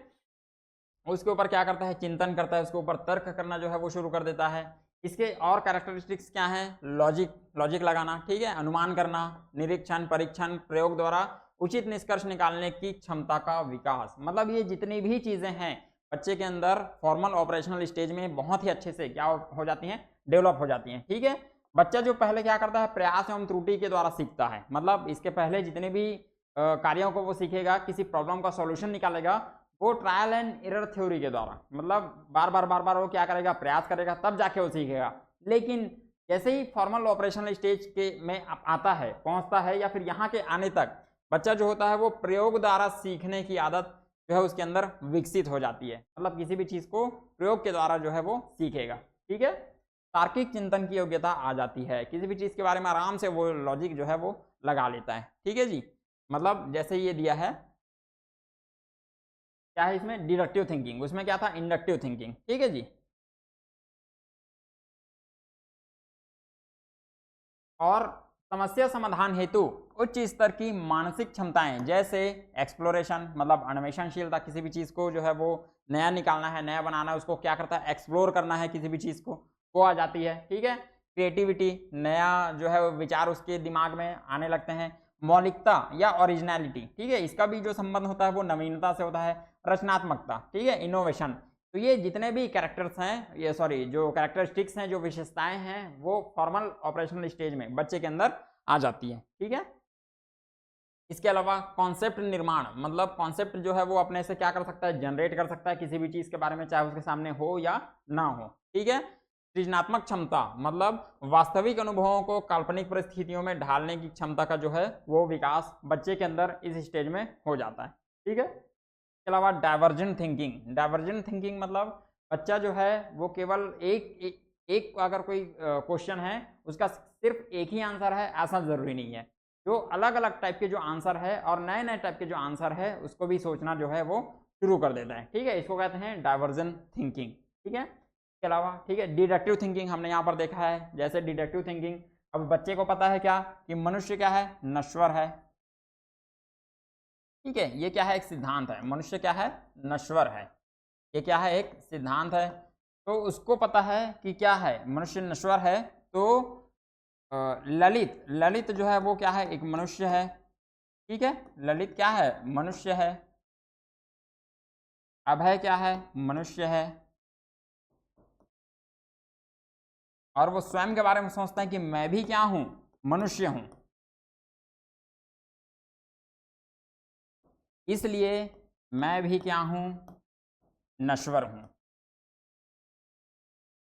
उसके ऊपर क्या करता है, चिंतन करता है, उसके ऊपर तर्क करना जो है वो शुरू कर देता है। इसके और कैरेक्टरिस्टिक्स क्या हैं, लॉजिक लगाना, ठीक है, अनुमान करना, निरीक्षण, परीक्षण, प्रयोग द्वारा उचित निष्कर्ष निकालने की क्षमता का विकास। मतलब ये जितनी भी चीजें हैं बच्चे के अंदर फॉर्मल ऑपरेशनल स्टेज में बहुत ही अच्छे से क्या हो जाती हैं, डेवलप हो जाती हैं, ठीक है। बच्चा जो पहले क्या करता है, प्रयास एवं त्रुटि के द्वारा सीखता है। मतलब इसके पहले जितने भी कार्यों को वो सीखेगा, किसी प्रॉब्लम का सॉल्यूशन निकालेगा, वो ट्रायल एंड एरर थ्योरी के द्वारा, मतलब बार बार वो क्या करेगा, प्रयास करेगा, तब जाके वो सीखेगा। लेकिन जैसे ही फॉर्मल ऑपरेशनल स्टेज के में आता है, पहुंचता है, या फिर यहाँ के आने तक बच्चा जो होता है वो प्रयोग द्वारा सीखने की आदत जो है उसके अंदर विकसित हो जाती है। मतलब किसी भी चीज को प्रयोग के द्वारा जो है वो सीखेगा, ठीक है। तार्किक चिंतन की योग्यता आ जाती है, किसी भी चीज के बारे में आराम से वो लॉजिक जो है वो लगा लेता है, ठीक है जी। मतलब जैसे ये दिया है, क्या है इसमें, डिडक्टिव थिंकिंग, उसमें क्या था, इंडक्टिव थिंकिंग, ठीक है जी। और समस्या समाधान हेतु उच्च स्तर की मानसिक क्षमताएं, जैसे एक्सप्लोरेशन, मतलब अन्वेषणशीलता, किसी भी चीज को जो है वो नया निकालना है, नया बनाना है, उसको क्या करता है, एक्सप्लोर करना है किसी भी चीज को, वो आ जाती है, ठीक है। क्रिएटिविटी, नया जो है विचार उसके दिमाग में आने लगते हैं। मौलिकता या ओरिजिनलिटी, ठीक है, इसका भी जो संबंध होता है वो नवीनता से होता है। रचनात्मकता, ठीक है, इनोवेशन। तो ये जितने भी कैरेक्टर्स हैं, ये सॉरी जो कैरेक्टरिस्टिक्स हैं, जो विशेषताएं हैं, वो फॉर्मल ऑपरेशनल स्टेज में बच्चे के अंदर आ जाती है, ठीक है। इसके अलावा कॉन्सेप्ट निर्माण, मतलब कॉन्सेप्ट जो है वो अपने से क्या कर सकता है, जनरेट कर सकता है किसी भी चीज के बारे में, चाहे उसके सामने हो या ना हो, ठीक है। सृजनात्मक क्षमता, मतलब वास्तविक अनुभवों को काल्पनिक परिस्थितियों में ढालने की क्षमता का जो है वो विकास बच्चे के अंदर इस स्टेज में हो जाता है, ठीक है। इसके अलावा डाइवर्जेंट थिंकिंग मतलब बच्चा जो है वो केवल एक अगर कोई क्वेश्चन है, उसका सिर्फ एक ही आंसर है ऐसा जरूरी नहीं है। जो अलग अलग टाइप के जो आंसर है और नए नए टाइप के जो आंसर है उसको भी सोचना जो है वो शुरू कर देता है, ठीक है। इसको कहते हैं डाइवर्जेंट थिंकिंग, ठीक है। इसके अलावा, ठीक है, डिडक्टिव थिंकिंग हमने यहाँ पर देखा है। जैसे डिडक्टिव थिंकिंग, अब बच्चे को पता है क्या, कि मनुष्य क्या है, नश्वर है, ठीक है। ये क्या है, एक सिद्धांत है, मनुष्य क्या है, नश्वर है, ये क्या है, एक सिद्धांत है। तो उसको पता है कि क्या है, मनुष्य नश्वर है। तो ललित जो है वो क्या है, एक मनुष्य है, ठीक है। ललित क्या है, मनुष्य है। अभय क्या है, मनुष्य है। और वो स्वयं के बारे में सोचता है कि मैं भी क्या हूं, मनुष्य हूं, इसलिए मैं भी क्या हूं, नश्वर हूं,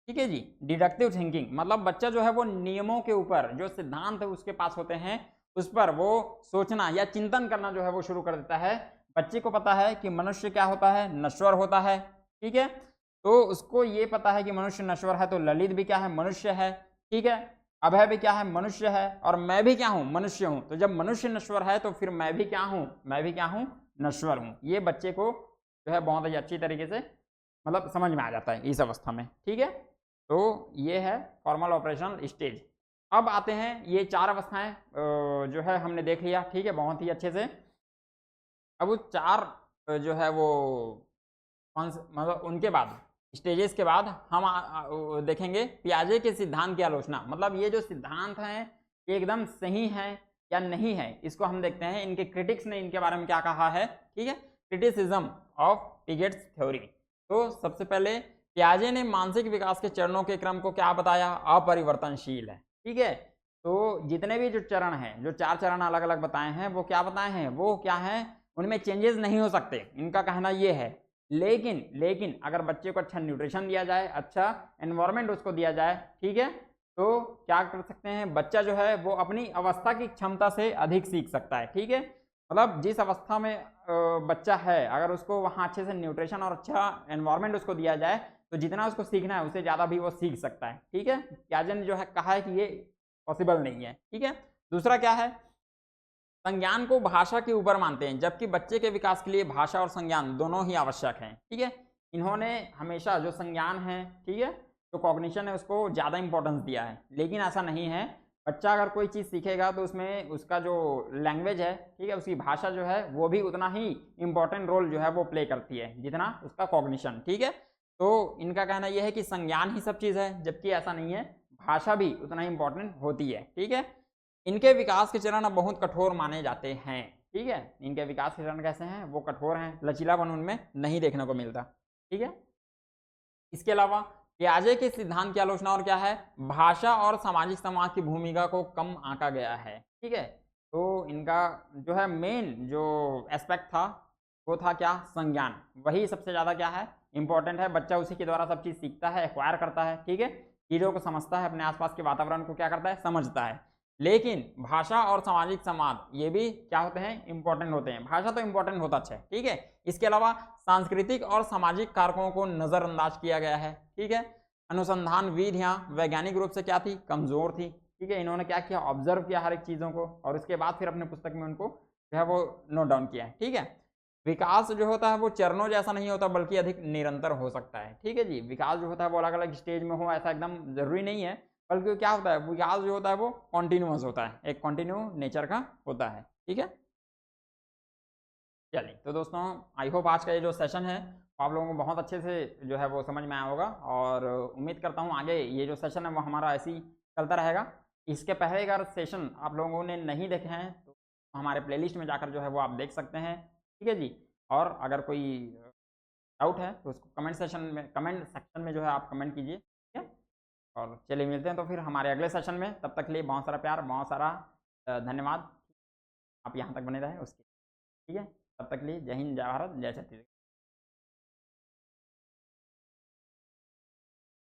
ठीक है जी। डिडक्टिव थिंकिंग मतलब बच्चा जो है वो नियमों के ऊपर, जो सिद्धांत है उसके पास होते हैं, उस पर वो सोचना या चिंतन करना जो है वो शुरू कर देता है। बच्चे को पता है कि मनुष्य क्या होता है, नश्वर होता है, ठीक है। तो उसको ये पता है कि मनुष्य नश्वर है, तो ललित भी क्या है, मनुष्य है, ठीक है। अभय भी क्या है, मनुष्य है। और मैं भी क्या हूं, मनुष्य हूं। तो जब मनुष्य नश्वर है तो फिर मैं भी क्या हूं, मैं भी क्या हूं, नश्वर हूं। ये बच्चे को जो है बहुत ही अच्छी तरीके से मतलब समझ में आ जाता है इस अवस्था में, ठीक है। तो ये है फॉर्मल ऑपरेशनल स्टेज। अब आते हैं ये 4 अवस्थाएं जो है हमने देख लिया, ठीक है, बहुत ही अच्छे से। अब वो 4 जो है वो कौन से मतलब उनके बाद स्टेजेस के बाद हम देखेंगे पियाजे के सिद्धांत की आलोचना। मतलब ये जो सिद्धांत हैं ये एकदम सही है या नहीं है, इसको हम देखते हैं। इनके क्रिटिक्स ने इनके बारे में क्या कहा है, ठीक है, क्रिटिसिज्म ऑफ पिगेट्स थ्योरी। तो सबसे पहले पियाजे ने मानसिक विकास के चरणों के क्रम को क्या बताया, अपरिवर्तनशील है, ठीक है। तो जितने भी जो चरण हैं, जो 4 चरण अलग अलग बताए हैं, वो क्या बताए हैं, वो क्या है, उनमें चेंजेस नहीं हो सकते, इनका कहना ये है। लेकिन अगर बच्चे को अच्छा न्यूट्रिशन दिया जाए, अच्छा एनवायरनमेंट उसको दिया जाए, ठीक है, तो क्या कर सकते हैं, बच्चा जो है वो अपनी अवस्था की क्षमता से अधिक सीख सकता है, ठीक है। मतलब जिस अवस्था में बच्चा है, अगर उसको वहाँ अच्छे से न्यूट्रिशन और अच्छा एनवायरनमेंट उसको दिया जाए, तो जितना उसको सीखना है उससे ज़्यादा भी वो सीख सकता है, ठीक है। पियाजे ने जो है कहा है कि ये पॉसिबल नहीं है, ठीक है। दूसरा क्या है, संज्ञान को भाषा के ऊपर मानते हैं, जबकि बच्चे के विकास के लिए भाषा और संज्ञान दोनों ही आवश्यक हैं, ठीक है। इन्होंने हमेशा जो संज्ञान है, ठीक है, जो कॉग्निशन है उसको ज़्यादा इंपॉर्टेंस दिया है, लेकिन ऐसा नहीं है। बच्चा अगर कोई चीज़ सीखेगा तो उसमें उसका जो लैंग्वेज है, ठीक है, उसकी भाषा जो है वो भी उतना ही इंपॉर्टेंट रोल जो है वो प्ले करती है जितना उसका कॉग्निशन, ठीक है। तो इनका कहना यह है कि संज्ञान ही सब चीज़ है, जबकि ऐसा नहीं है, भाषा भी उतना ही इंपॉर्टेंट होती है, ठीक है। इनके विकास के चरण अब बहुत कठोर माने जाते हैं, ठीक है। इनके विकास के चरण कैसे हैं, वो कठोर हैं, लचीलापन उनमें नहीं देखने को मिलता, ठीक है। इसके अलावा पियाजे के सिद्धांत की आलोचना और क्या है, भाषा और सामाजिक समाज की भूमिका को कम आंका गया है, ठीक है। तो इनका जो है मेन जो एस्पेक्ट था वो था क्या, संज्ञान, वही सबसे ज़्यादा क्या है, इंपॉर्टेंट है। बच्चा उसी के द्वारा सब चीज़ सीखता है, एक्वायर करता है, ठीक है, चीज़ों को समझता है, अपने आसपास के वातावरण को क्या करता है, समझता है। लेकिन भाषा और सामाजिक समाज ये भी क्या होते हैं, इंपॉर्टेंट होते हैं। भाषा तो इंपॉर्टेंट होता है, ठीक है। इसके अलावा सांस्कृतिक और सामाजिक कारकों को नज़रअंदाज किया गया है, ठीक है। अनुसंधान विधियाँ वैज्ञानिक रूप से क्या थी, कमज़ोर थी, ठीक है। इन्होंने क्या किया, ऑब्जर्व किया हर एक चीज़ों को, और उसके बाद फिर अपने पुस्तक में उनको जो है वो नोट डाउन किया है, ठीक है। विकास जो होता है वो चरणों जैसा नहीं होता, बल्कि अधिक निरंतर हो सकता है, ठीक है जी। विकास जो होता है वो अलग अलग स्टेज में हो, ऐसा एकदम जरूरी नहीं है, बल्कि क्या होता है, विकास जो होता है वो कॉन्टिन्यूअस होता है, एक कॉन्टिन्यू नेचर का होता है, ठीक है। चलिए तो दोस्तों, आई होप आज का ये जो सेशन है आप लोगों को बहुत अच्छे से जो है वो समझ में आया होगा, और उम्मीद करता हूँ आगे ये जो सेशन है वो हमारा ऐसे ही चलता रहेगा। इसके पहले अगर सेशन आप लोगों ने नहीं देखे हैं तो हमारे प्लेलिस्ट में जाकर जो है वो आप देख सकते हैं, ठीक है जी। और अगर कोई डाउट है तो उसको कमेंट सेक्शन में जो है आप कमेंट कीजिए, ठीक है। और चलिए मिलते हैं तो फिर हमारे अगले सेशन में, तब तक के लिए बहुत सारा प्यार, बहुत सारा धन्यवाद। आप यहाँ तक बने रहे उसके, ठीक है। तब तक के लिए जय हिंद, जय भारत, जय छत्तीसगढ़।